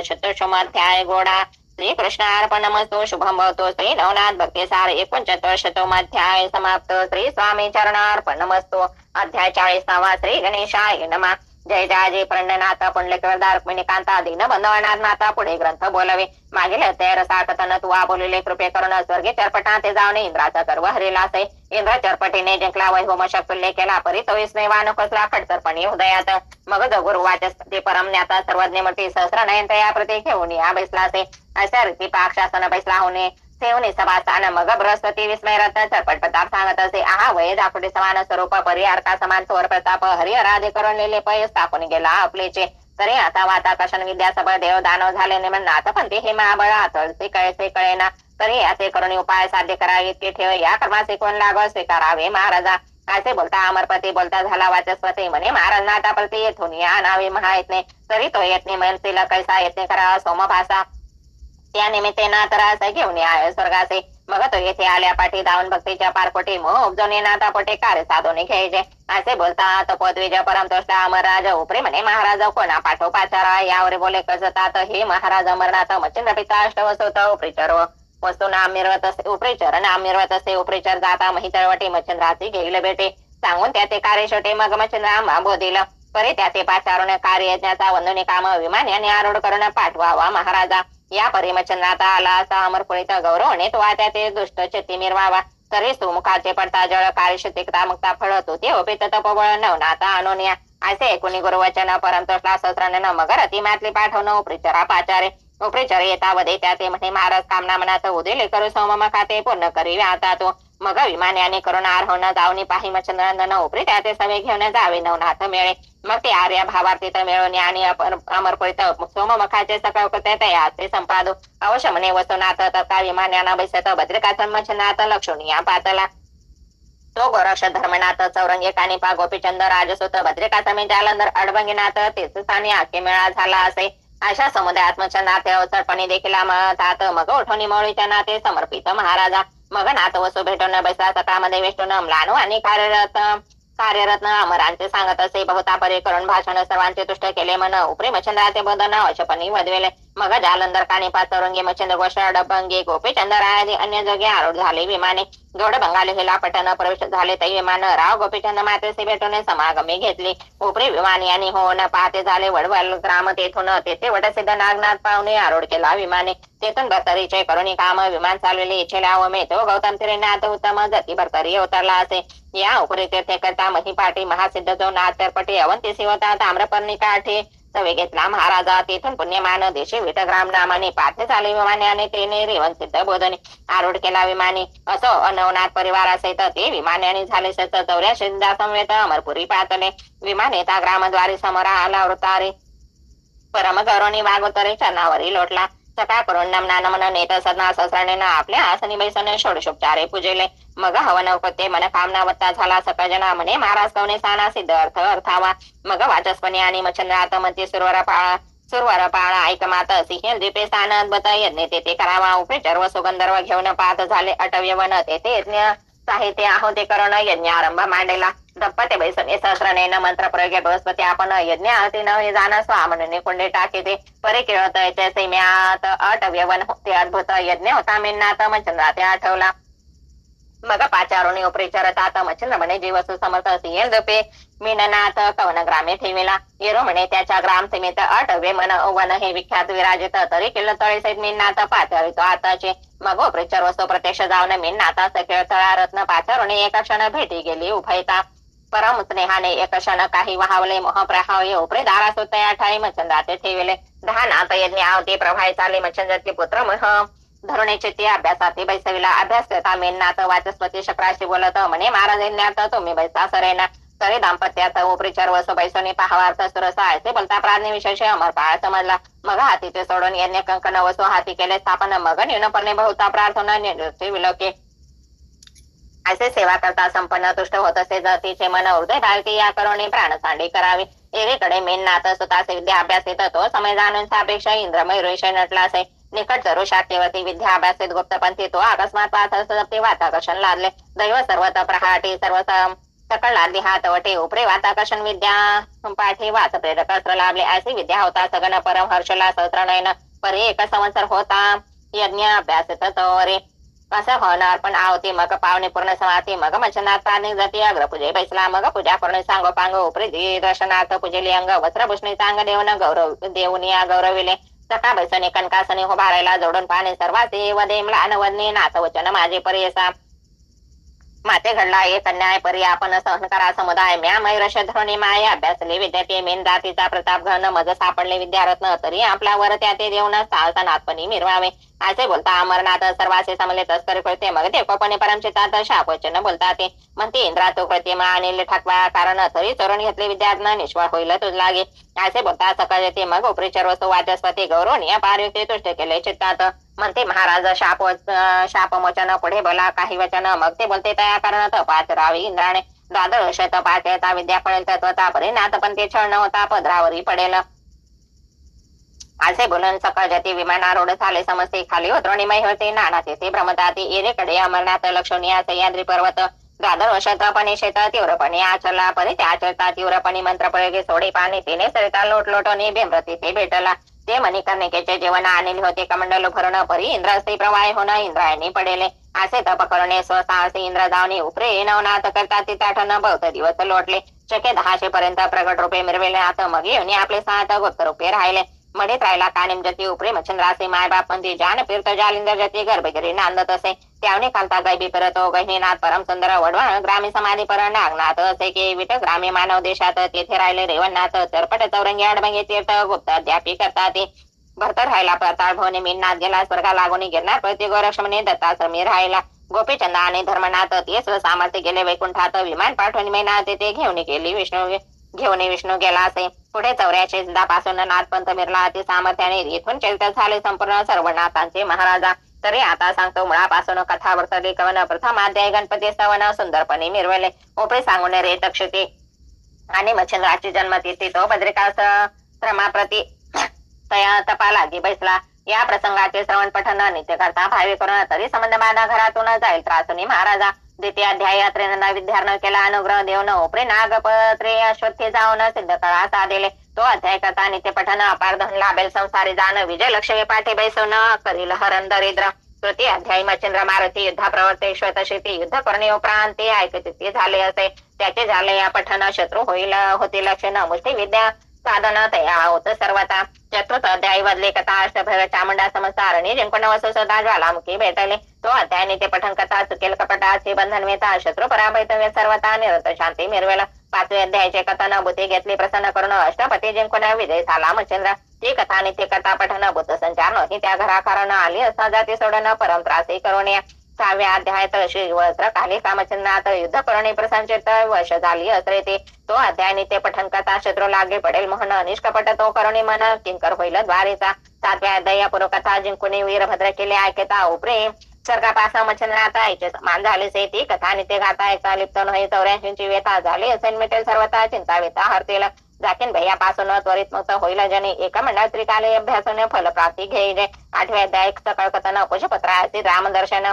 69 गोडा. श्री कृष्णार्पणमस्तु. शुभम भवतु. श्री नवनाथ भक्ती सार 69 समाप्त. श्री स्वामी चरणार्पणमस्तु. अध्याय 40. श्री गणेशाय नमः. जय जय प्रणनाथ पुंडलिकवरदा रुक्मिणी कांता दीन बंधवनाथ माता. पुढे ग्रंथ बोलावे. मागील तेर साठतन तुवा बोलिले कृपे करून स्वर्गी चरपटाते जाऊन इंद्राचा गर्व हरिलासे. इंद्र चरपटीने जिंकला वैभव शक्तुल्य केला. परी तो विस्मयवान कसला खडतरपणी हृदयात. मग गुरुवाचस्पती परम ज्ञाता सर्वज्ञ मूर्ती सहस्र नयन तया प्रती घेऊन या बैसलासे. अशा रीती पाक्षासन बैसला होणे सेवनी सभास्थान. मग बृहस्पती विस्मय रत्न चरपट प्रताप सांगत असे. आहा वय दाखवटे समान स्वरूप परिहारका समान थोर प्रताप. हरी आराधे करून लिहिले पय स्थापून गेला आपलेचे. तरी आता वाता कशन विद्या सबळ देव दानव झाले निमनाथ पंथी हे महाबळ आतळसे कळेना. तरी असे करून उपाय साध्य करावे इतके ठेव. या कर्माचे कोण लाग स्वीकारावे महाराजा. असे बोलता अमरपती बोलता झाला वाचस्पती म्हणे महाराज नाथाप्रती येथून या नावे महायत्ने. तरी तो यत्ने मनसेला कैसा यत्ने करावा सोमभासा. त्या निमित्ते नाथरास घेऊन या स्वर्गाचे. मग तो येथे आल्या पाठी धावून भक्तीच्या पारपोटी मोह उपजवणे नाथापोटे कार्य साधून घ्यायचे. असे बोलता तपोद्विज परमतोष्टा अमरराज उपरे म्हणे महाराज कोणा पाठव पाचारा. यावर बोले कसतात हे महाराज अमरनाथ मच्छिंद्र पिता अष्टवसोत उपरिचर वस्तू नाम मिरवत असे. उपरिचर नाम मिरवत असे. उपरिचर जाता महितळवटी मच्छिंद्राची घेईल बेटे. सांगून त्या कारे शेवटे मग मच्छिंद्रा बोधिल. परी त्याचे पाचारून कार्य यज्ञाचा वंदने काम विमान याने आरूढ करून पाठवावा महाराजा. या परिमचंद्राता आला असा अमरपुरीत गौरवणे तो त्याचे दुष्ट चित्ती मिरवावा. तरी सुमुखाचे पडता जळ कार्यशक्तिकता मुक्ता फळतो ते ओपित तपोबळ नवनाथा अनुनिया. असे ऐकून गुरुवचन परमतोषला सहस्राने मग रती मातली पाठवणं उपरिचरा पाचारे. उपरिचर येता वदे त्याचे म्हणे महाराज कामना मनात उदिले करू सोम खाते पूर्ण करी आता तो. मग विमान्याने करून आरोहण जाऊन पाही मच्छंद्रांना उपरी त्याचे सवे घेऊन जावे नवनाथ मिळे. मग ते आर्य भावार्थीत मिळवणे आणि अमरपुरीत सोममुखाचे सकळ कृत्य तयाचे संपादू. अवश्य म्हणे वसुनाथ तथा विमान्याना बैसत भद्रिकासन मच्छनाथ लक्षणीया पातला. तो गोरक्ष धर्मनाथ चौरंगी कानिपा गोपीचंद राजसूत भद्रिकासमी जालंधर अडबंगीनाथ तेच स्थानी आखे मेळा झाला असे. अशा समुदायात मच्छनाथ अवसरपणे देखील तात मग उठवणी मौळीच्या नाते समर्पित महाराजा. मग नाथ वसू भेटून बैसला सकाळमध्ये वेष्टून अमलानू आणि कार्यरत्न अमरांचे सांगत असे. बहुता परे करून भाषण सर्वांचे तुष्ट केले मन. उपरे मच्छंद्राचे बोधन अवश्यपणी वधवेले. मग जालंधर कानिपा चौरंगी मच्छंद्र गोष्ट डबंगी गोपीचंदर आदी अन्य जगे आरूढ झाले विमाने. गौड बंगाली हिला पटन प्रवेश झाले तै विमान. राव गोपीचंद मातेसे भेटून समागमी घेतली. उपरी विमान यांनी होऊन पाहते झाले वडवल ग्राम. तेथून तेथे वटसिद्ध नागनाथ पाहुणे आरूढ केला विमाने. तेथून भरतरीचे करुणी काम विमान चालविले इच्छेला व मेतो गौतम तिरेनाथ उत्तम जती भरतरी अवतरला असे. या उपरी तीर्थे करता महिपाठी महासिद्ध जो नाथ तरपटी अवंती शिवता ताम्रपर्णी काठी सवे घेतला महाराजा. तेथून पुण्यमान देशी विटग्राम नामाने पाथे चाले विमाने आणि तेने रेवन सिद्ध बोधने आरूढ केला विमाने. असो नवनाथ परिवारासहित ते विमान्याने झाले सत 84 समवेत अमरपुरी पातले. विमान येता ग्रामद्वारी समोर आला वृतारे. परम गौरवणी वागोतरे चरणावरी लोटला. सकाळ करून नमना नमन नेत सदना सहस्राने आपल्या आसनी बैसन षोडशोपचारे पूजेले. मग हवन कृत्ये मन कामना वत्ता झाला. सकळ जना म्हणे महाराज कवने साना सिद्ध अर्थ अर्थावा. मग वाचस्पणी आणि मच्छंद्रात मती सुरवर पाळा ऐकमात सिंह द्वीपे स्थान अद्भुत यज्ञ तेथे करावा. उपरिचर व सुगंधर्व घेऊन पाहत झाले अटव्यवन. तेथे यज्ञ साहित्य आहुती करून यज्ञ आरंभ मांडला. दप्पते बैसने सहस्रनेन मंत्र प्रयोगे बृहस्पती आपण यज्ञ आरती न जाण स्वामने कुंडे टाकीते. परे केळत सैम्यात अटव्यवन ते अद्भुत यज्ञ होता. मिन्नाथ मच्छंद्राते आठवला. मग पाचारुणी उपरिचरतात मच्छंद्र म्हणे जीवसु समर्थ सिंह दपे मीननाथ कवन ग्रामे ठेविला. येरो म्हणे त्याच्या ग्राम सीमेत अटव्य मन वन हे विख्यात विराजित. तरी किल्ल तळे सहित मीननाथ पाचारितो आताचे. मग उपरिचर वस्तू प्रत्यक्ष जाऊन मीननाथा सखेळ तळा रत्न पाचारुणी एका क्षण भेटी गेली उभयता. परम स्नेहाने एक क्षण काही वाहवले मोह प्रहावये. उपरे दारासु तया ठाई मच्छंद्राते ठेविले. 10 नाथ यज्ञ आवते प्रभाय चाले. मच्छंद्राचे पुत्र मह धरुणेचे ते अभ्यासात बैसविला. अभ्यास करता मेननाथ वाचस्पती शक्राशी बोलत म्हणे महाराज यज्ञात तुम्ही बैसा सरेना. तरी दाम्पत्याचा उपरिचार वसो पैसोनी पाहवार्थ सुरस आहे बोलता प्राज्ञ विशेष अमर पाळ समजला मग हातीचे सोडून यज्ञ कंकण वसो हाती केले स्थापन मग न्यूनपणे बहुता प्रार्थना निवृत्ती विलोके असे सेवा करता संपन्न तुष्ट होत असे जातीचे मन हृदय बालकी या करोनी प्राणसांडी करावी एकीकडे मेननाथ स्वतःचे विद्या अभ्यासित तो समय जाणून सापेक्षा इंद्रमय ऋषय नटला असे निकट जरू शाक्यवती विद्या अभ्यासित गुप्तपंथी तो अकस्मात पाहत वाताकर्षण लादले दैव सर्वत प्रहाटी सर्व सकळ लादली हात वटे उपरे वाताकर्षण विद्या पाठी वाच प्रेरक अस्त्र लाभले अशी विद्या होता सगन परम हर्षला सहस्र नयन परी एक संवत्सर होता यज्ञ अभ्यासित तोरे असं होणार पण आवती मग पावणे पूर्ण समाती मग मचनात प्राणी जाती अग्र पूजे बैसला मग पूजा करून सांगो पांग उपरी दर्शनार्थ पूजेली अंग वस्त्रभूषणी चांग देऊन गौरव देऊनी गौरविले सका बैसने कनकासने हो भारायला जोडून पाणी सर्वाचे वदे म्लान वदने नाथ वचन माझे परियसा माते घडला एक अन्याय परी आपण सहन करा समुदाय म्या मैरश धरणी माय अभ्यासले विद्यापीठ मेन जातीचा प्रताप घन मज सापडले विद्यारत्न तरी आपला वर त्या ते देऊन साहसनाथपणी मिरवावे असे बोलता अमरनाथ सर्वाचे समले तस्करी करते मग देवपणे परमचितात शापवचन बोलता ते म्हणते इंद्रा तो प्रतिमा आणि ठाकवा कारण तरी चरण घेतले विद्यार्थ्यांना निष्फळ होईल तुझ लागे असे बोलता सकाळ येते मग उपरिचर वस्तू वाचस्पती गौरवनीय पारयुक्ती तुष्ट केले चित्तात म्हणते महाराज शापमोचन पुढे बोला काही वचन मग ते बोलते तया कारण तपाच रावी इंद्राने द्वादश तपाचेचा विद्या पडेल तत्वता परिणात पण ते छळ नव्हता पदरावरी पडेल असे बोलून सकाळ जाती विमानारूढ झाले समस्ते खाली उतरणीमय होते नाना तेथे भ्रमताती एरेकडे अमरनाथ लक्षणीय सह्याद्री पर्वत द्वादश शेत तीव्रपणे आचरला परी ते आचरता तीव्रपणे मंत्रप्रयोगे सोडे पाणी पिणे सरिता लोटलोटोने भेमरती ते भेटला ते मणिकर्णिकेचे जेवण आणले होते कमंडल भरण परी इंद्रस्त्री प्रवाह होणं इंद्रायणी पडेले असे तप करणे स्वसाहसी इंद्र जावणी उपरे नवनाथ करता ती ताठन बहुत दिवस लोटले शक्य 1000 पर्यंत प्रगट रूपे मिरवेले आता मग येऊन आपले 7 गुप्त रूपे राहिले मडीत राहिला कानिम जती उपरे मच्छंद्रासे मायबाप मंदी जान फिरत जालिंदर जती गर्भगिरी नांदत असे त्यावने खालता गैबी फिरतो गहिनीनाथ परम सुंदर वडवण ग्रामी समाधी पर नागनाथ असे की विट ग्रामी मानव देशात तेथे राहिले रेवणनाथ चरपट चौरंगी आडबंगी तीर्थ गुप्त अध्यापी करता ते भरतर राहिला प्रताळ भवने मीननाथ गेला स्वर्गा लागून गिरणार प्रति गोरक्षमने दत्ताश्रमी राहिला गोपीचंद आणि धर्मनाथ ते सामर्थ्य गेले वैकुंठात विमान पाठवून मेनाथ ते घेऊन गेली विष्णू गेला असे पुढे 84 पासून नाथपंथ मिरला अति सामर्थ्याने इथून चरित्र झाले संपूर्ण सर्व नाथांचे महाराजा तरी आता सांगतो मुळापासून कथा वर्तली कवन प्रथम अध्याय गणपती स्तवन सुंदरपणे मिरवले उपरे सांगून रे तक्षती आणि मच्छंद्राची जन्मतिथी तो बद्रिकास श्रमाप्रती तया तपा लागी बैसला या प्रसंगाचे श्रवण पठन नित्य करता भावी करून तरी संबंध माझा घरातून जाईल त्रासुनी महाराजा द्वितीय अध्याय यात्रेनं विद्यार्थी केला अनुग्रह देऊन उपरे नागपत्रे अश्वत्थे जाऊन सिद्ध कळा साधिले तो अध्याय करता नित्य पठन अपार धन लाभेल संसारी जाण विजय लक्ष्मी पाठी बैसवून करील हरण दरिद्र तृतीय अध्याय मच्छिंद्र मारुती युद्धा प्रवर्ते श्वेतशीती युद्ध करणे उपरांत ते ऐकते झाले असे त्याचे झाले या पठन शत्रू होतील लक्षण मुष्टी विद्या साधन तया होत सर्वता चतुर्थ अध्याय बदले कथा अष्टभैर चामुंडा समस्तारणी जिंकून वसु सदा ज्वालामुखी भेटले तो अध्याय ते पठन कथा चुकेल कपटाचे बंधन वेता शत्रू पराभैत सर्वता निरत शांती मिरवेल पाचवे अध्यायाचे कथन भूती घेतली प्रसन्न करून अष्टपती जिंकून विजय झाला मच्छिंद्र ती कथा नित्य कथा पठन भूत संचार नव्हती त्या घराकारण आली असा जाती सोडून परम त्रासी करून 6व्या अध्यायात श्री वस्त्र काली कामचंद्रात युद्ध करणे प्रसंचित वश झाली असरे ते तो अध्याय नित्य पठन कथा शत्रू लागे पडेल मोहन निष्कपट तो करुणी मन किंकर होईल द्वारीचा 7व्या अध्याया पूर्वकथा जिंकून वीरभद्र केले ऐकता उपरे स्वर्गापासून मच्छंद्रात आईचे समान झाले से ती कथा नित्य गाता ऐका लिप्त नाही 84ची व्यथा झाली असेल मिटेल सर्वता चिंता व्यथा हरतील जाकीन भैयापासून त्वरित मुक्त होईल जने एका मंडळ त्रिकाले अभ्यासाने फलप्राप्ती घेईले 8व्या अध्याय सकळ कथन कुशपत्राचे रामदर्शन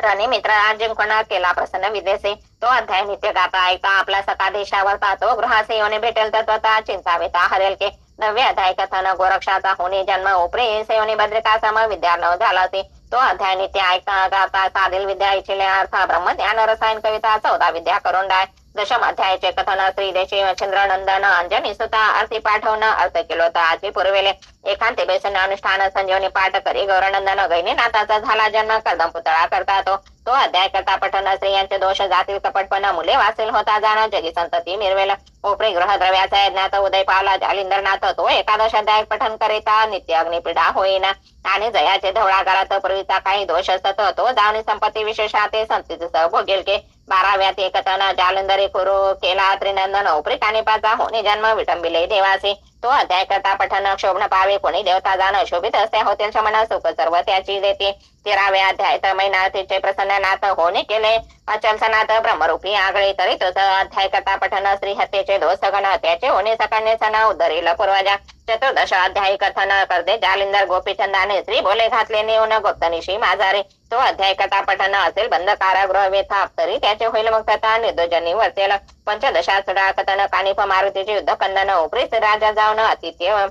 रणी मित्र जिंकून केला प्रसन्न विदेशी तो अध्याय नित्य गाता ऐका आपला सका देशावर तातो गृहासे येऊन भेटेल तत्वता चिंता वेता हरेल के 9वे अध्याय कथन गोरक्षाचा होणे जन्म उपरे सेवनी भद्रिका सम विद्यार्णव झाला ते तो अध्याय नित्य ऐका गाता साधील विद्या इच्छिले अर्थ ब्रह्म ज्ञान रसायन कविता 14 विद्या करून डाय 10म अध्यायाचे कथन श्री देशी चंद्रनंदन अंजनी सुता अर्थी पाठवून अर्थ केलो तर आजवी पुरवेले एकांती बेसन अनुष्ठान संजीवनी पाठ करी गौरानंदन गैनी नाथाचा झाला जन्म कर्दम पुतळा करता तो अध्याय करता पठण स्त्रियांचे दोष जातील कपटपण मुले वासेल होता जाणं जगी संतती निर्वेल उपरी ग्रहद्रव्याचा यज्ञात उदय पावला जालिंदरनाथ तो एकादश अध्याय पठण करिता नित्य अग्निपीडा होईना आणि जयाचे धवळागारात पूर्वीचा काही दोष असत तो जावणी संपत्ती विशेषाते संतीचे सह भोगेल के 12व्यात एकतन जालंदरी कुरु केला त्रिनंदन उपरी कानिपाचा होणे जन्म विटंबिले देवासी तो अध्याय करता पठन क्षोभन पावे कोणी देवता जाण शोभित असते होतील शमन सुख सर्व त्याची देते 13व्या अध्याय मैनाथीचे प्रसन्ननाथ होणे केले अचल सनाथ ब्रह्मरूपी आगळे तरी तोच अध्याय करता पठन श्री हत्येचे दोष सगण त्याचे होणे सकन्य सण उद्धरील पूर्वजा 14 अध्याय कथन करते जालिंदर गोपीचंदाने श्री बोले घातले नेऊन गुप्तनिशी माझारे तो अध्याय कथा पठन असेल बंद कारागृह वेथाप तरी त्याचे होईल मग कथा निर्दोजनी वर्तेल 15 सुडा कथन कानिफ मारुतीचे युद्ध कंदन उपरी राजा जाऊन अतिथ्य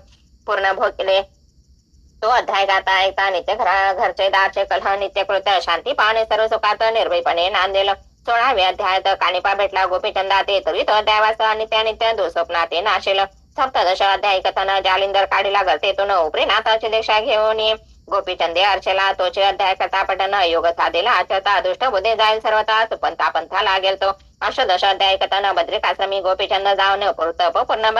पूर्ण भोगले तो अध्याय गाता ऐकता नित्य घरचे दारचे कलह नित्यकृत्य शांती पाहणे सर्व सुखात निर्भयपणे नांदेल 16व्या अध्यायात कानिपा भेटला गोपीचंदा ते तरी तो अध्यायवास नित्य नित्य दुःस्वप्नाते नाशेल 17 अध्याय कथन जालिंदर काढीला गर्तेतून उपरी नाथाची दीक्षा घेऊन गोपीचंदे अर्चेला तोचे अध्याय कथा पठन योग साधेला आचरता अदृष्ट बुद्धे जाईल सर्वता सुपंथा पंथा लागेल तो 18 अध्याय कथन बद्रिकाश्रमी गोपीचंद जाऊन पुरतप पूर्ण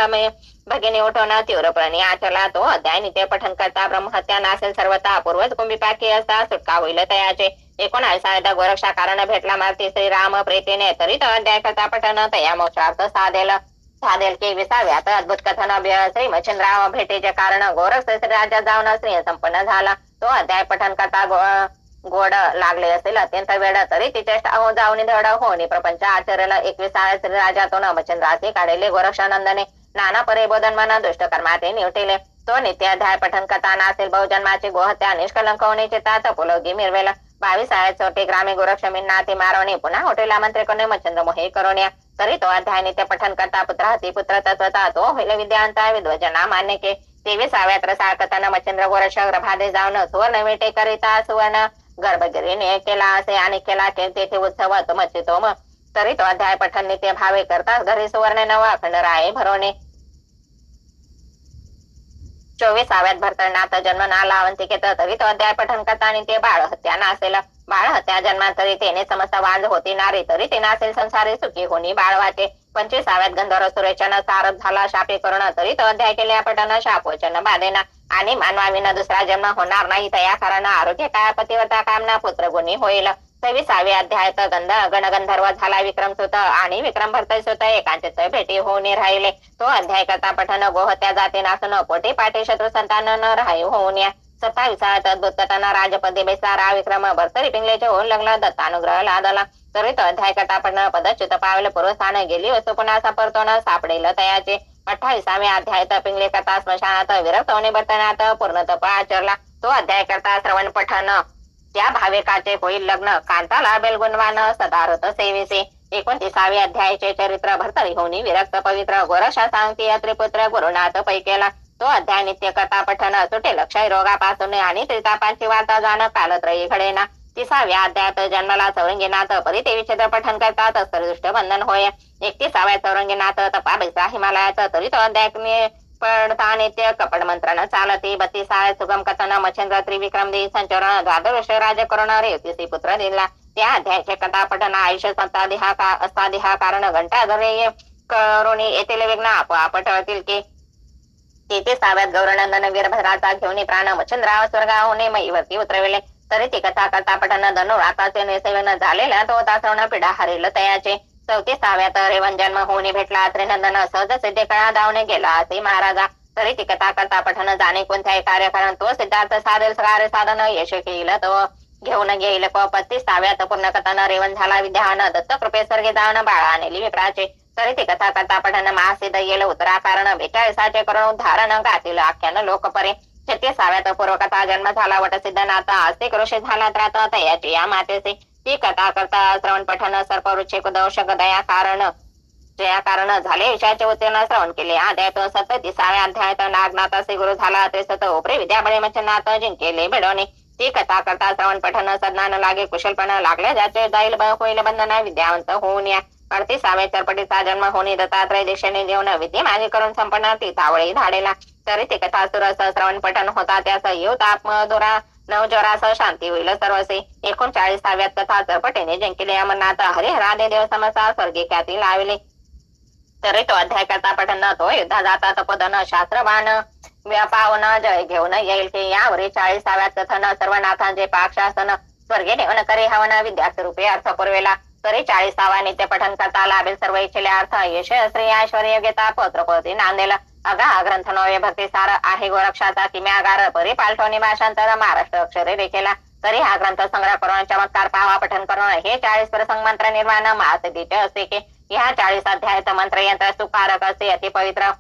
भगिनी उठवण तीव्रपणे आचरला तो अध्याय नित्य पठन करता ब्रह्महत्या नासेल सर्वता पूर्वज कुंभिपाकी असता सुटका होईल तयाचे 19 गोरक्षा कारण भेटला मारती श्रीराम प्रेतीने तरी तो अध्याय कथा पठन तया मोक्षार्थ साधेल की 20व्यात अद्भुत कथन श्री मच्छिंद्राव भेटीचे कारण गोरक्ष राजा जाऊन स्त्री संपन्न झाला तो अध्याय पठन करता गोड लागले असेल अत्यंत वेळ तरी तिचे जाऊन धड होणे प्रपंच आचरेल 21 श्री राजातून मच्छिंद्राचे काढले गोरक्षानंदने नाना परे बोधन मन दुष्ट कर्माते निवटिले तो नित्य अध्याय पठन करता नासेल बहुजन्माची गोहत्या निष्कलंक होणे चित्तात पुलोगी मिरवेल 22 चोटी ग्रामे गोरक्षमींना ते मारवणे पुन्हा हॉटेला मंत्री कोणी मच्छिंद्र मोहे करोण्या तरी तो अध्याय नित्य पठन करता पुत्र हती पुत्र तत्वता तो होईल विद्यांता विद्वजना मान्य के 23व्यात रसाळ कथन मच्छिंद्र गोरक्ष गर्भादे जाऊन सुवर्ण वेटे करिता सुवर्ण गर्भगिरीने केला असे आणि केला तेथे उत्सव मच्छितो तरी तो अध्याय पठन नित्य भावे करता घरी सुवर्ण नव अखंड राये भरवणे 24व्यात भरतनाथ जन्म नाला अवंतिकेत तरी तो अध्याय पठन करता आणि ते बाळ हत्या नासेल बाळ हत्या जन्मांतरी तेने समस्त वांज होती नारी तरी ते नासेल संसारी सुखी होणी बाळ वाचे 25व्यात गंधर्व सुरेचन सारथ झाला शापे करून तरी तो अध्याय केल्या पठन शापोचन बाधेना आणि मानवाविना दुसरा जन्म होणार नाही तया कारण आरोग्य काय पतिव्रता कामना पुत्र गुणी होईल 26व्या अध्यायात गणगंधर्व झाला विक्रम सुत आणि विक्रम भरतय सुत एकांचित भेटी होऊन राहिले तो अध्याय करता पठन गोहत्या जाते नासन पोटे पाटे शत्रू संतान न राही होऊन 27व्यात अद्भुत कथन राजपदे बेसारा विक्रम भरतरी पिंगलेचे होऊन लागला दत्तानुग्रह लादला तरी तो अध्याय करता पठन पदच्युत पावले पूर्वस्थान गेली वस्तू पुन्हा सापडतो न सापडेल तयाचे 28व्या अध्यायात पिंगले करता स्मशानात विरक्त होणे बर्तनात पूर्ण तप आचरला तो अध्याय करता श्रवण पठन त्या भाविकाचे होईल लग्न कांताला बेलगुणवान सदारथ सेवेसे 29व्या अध्यायाचे चरित्र भरतरी होणी विरक्त पवित्र गोरक्षा सांगती त्रिपुत्र गुरुनाथ पैकेला तो अध्याय नित्य कथा पठन सुटेल क्षय रोगापासून आणि त्रितापांची वार्ता जाणं कालत्रयी घडेना 30व्या अध्यायात जन्मला चौरंगीनाथ परिते विच्छेद पठन करतात दृष्ट बंधन होय 31व्या चौरंगीनाथ तपा बैसा हिमालयाचा तरी तो अध्याय पडता नित्य कपड मंत्रण चालते 32व्या सुगम कथन मच्छिंद्र त्रिविक्रम दे संचरण द्वादश राज करून रेवतीसी पुत्र दिला त्या अध्यायाचे कथा पठन आयुष्य अस्तादेहा कारण घंटा धरे करुणी येथील विघ्न आपोआप टळतील की 33व्यात गौरनंदन वीरभद्राचा घेऊन प्राण मच्छिंद्राव स्वर्गाहून मईवरती उतरविले तरी ती कथा करता पठन धनुराताचे निसेवन झालेल्या तो तासवण पिढा हरेल तयाचे 34व्यात रेवन जन्म होऊन भेटला त्रिनंदन सहज सिद्धे कळा धावणे गेला असे महाराजा तरी ती कथा करता पठन जाणे कोणत्याही कार्य कारण तो सिद्धार्थ साधेल कार्य साधन यश घेईल तो घेऊन घेईल 35व्यात पूर्ण कथन रेवन झाला विद्यान दत्त कृपे सर्गे जाण बाळा नेली विप्राचे तरी ती कथा करता पठन महासिद्ध येईल उत्तरा कारण 42चे करून उद्धारण गातील आख्यान लोकपरे 36व्यात पूर्वकथा जन्म झाला वटसिद्ध नाथा आस्तिक ऋषी झाला त्रात तयाची या मातेचे ती कथा करता श्रवण पठन सर्पवृक्षे कुदौषक दया कारण जया कारण झाले विषयाचे उत्तीर्ण श्रवण केले अध्यायात 37व्या अध्यायात नागनाथाचे गुरु झाला ते सत उपरे विद्याबळे मच्छनाथ जिंकेले भिडवणे ती कथा करता श्रवण पठन सज्ञान लागे कुशलपणा लागले ज्याचे जाईल होईल बंधन विद्यावंत होऊन या 38व्या चरपटीचा जन्म होणे दत्तात्रय दीक्षेने देऊन विद्ये मागे करून संपन्न ती तावळी धाडेला तरी ते कथासुरस श्रवण पठन होता त्यास युत आत्मधुरा नवज्वरास शांती होईल सर्वसे. 39व्या कथाच पठेने जिंकिले अमरनाथ हरिहरादे देव समसा स्वर्गी ख्याती लाविले. तरी तो अध्याय करता पठन तो युद्धा जाता तपदन शास्त्रबाण व्यापावन जय घेऊन येईल की यावरी 40व्यात कथन सर्वनाथांचे पाकशासन स्वर्गे नेवन करे हवन विद्यार्थी रूपे अर्थ पुरवेला. तरी 40वा नित्य पठन करता लाभेल सर्व इच्छिले अर्थ यश श्री ऐश्वर्य योग्यता पत्रपती नांदेल. अगा ग्रंथ नव्हे भक्तिसार आहे गोरक्षाचा किम्यागार परी पालठवणी भाषांतर महाराष्ट्र अक्षरे रेखेला. तरी हा ग्रंथ संग्रह करून चमत्कार पाहावा पठन करून हे 40 प्रसंग मंत्र निर्माण महासिद्धीचे असे की ह्या 40 अध्यायाचं मंत्र यंत्र सुकारक असे अति पवित्र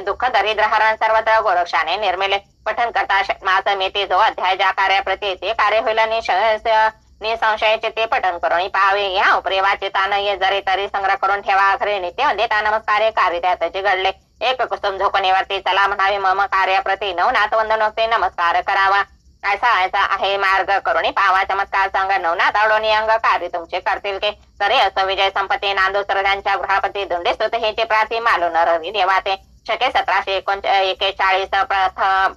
दुःख दरिद्र हरण सर्वत्र गोरक्षाने निर्मिले. पठन करता मास मेते जो अध्याय ज्या कार्याप्रती ते कार्य होईल निसंशयाचे ते पठन करून पाहावे. या उपरी वाचितान ये जरी तरी संग्रह करून ठेवा. खरे नित्य देता नमस्कारे कार्य त्याचे घडले. एक कुसुम झोपणीवरती चला म्हणावे मम कार्याप्रती नवनाथ वंदनोक्ते नमस्कार करावा. ऐसा आहे मार्ग करून पावा चमत्कार संग नवनाथ आवडोनी अंग कार्य तुमचे करतील के. तरी असं विजय संपत्ती नांदोसर त्यांच्या गृहपती दुंडे स्तुत हेचे प्राती मालून रवी देवाते. शके 1741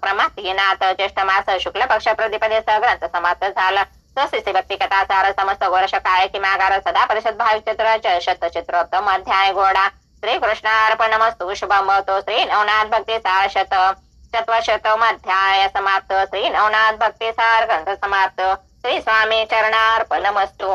प्रमातीनाथ ज्येष्ठ मास शुक्ल पक्ष प्रतिपदेचा ग्रंथ समाप्त झाला. सशिष्य भक्ती कथा सार समस्त वर्ष काय कि मागार सदा परिषद भाविक चित्र शतचित्रोत्तम अध्याय घोडा. श्री कृष्णार्पणमस्तु शुभम तो श्री नवनाथ भक्ती सार शतशतमध्याय समाप्त. श्री नवनाथ भक्ती सार ग्रंथ समाप्त. श्री स्वामी चरणार्पणमस्तु.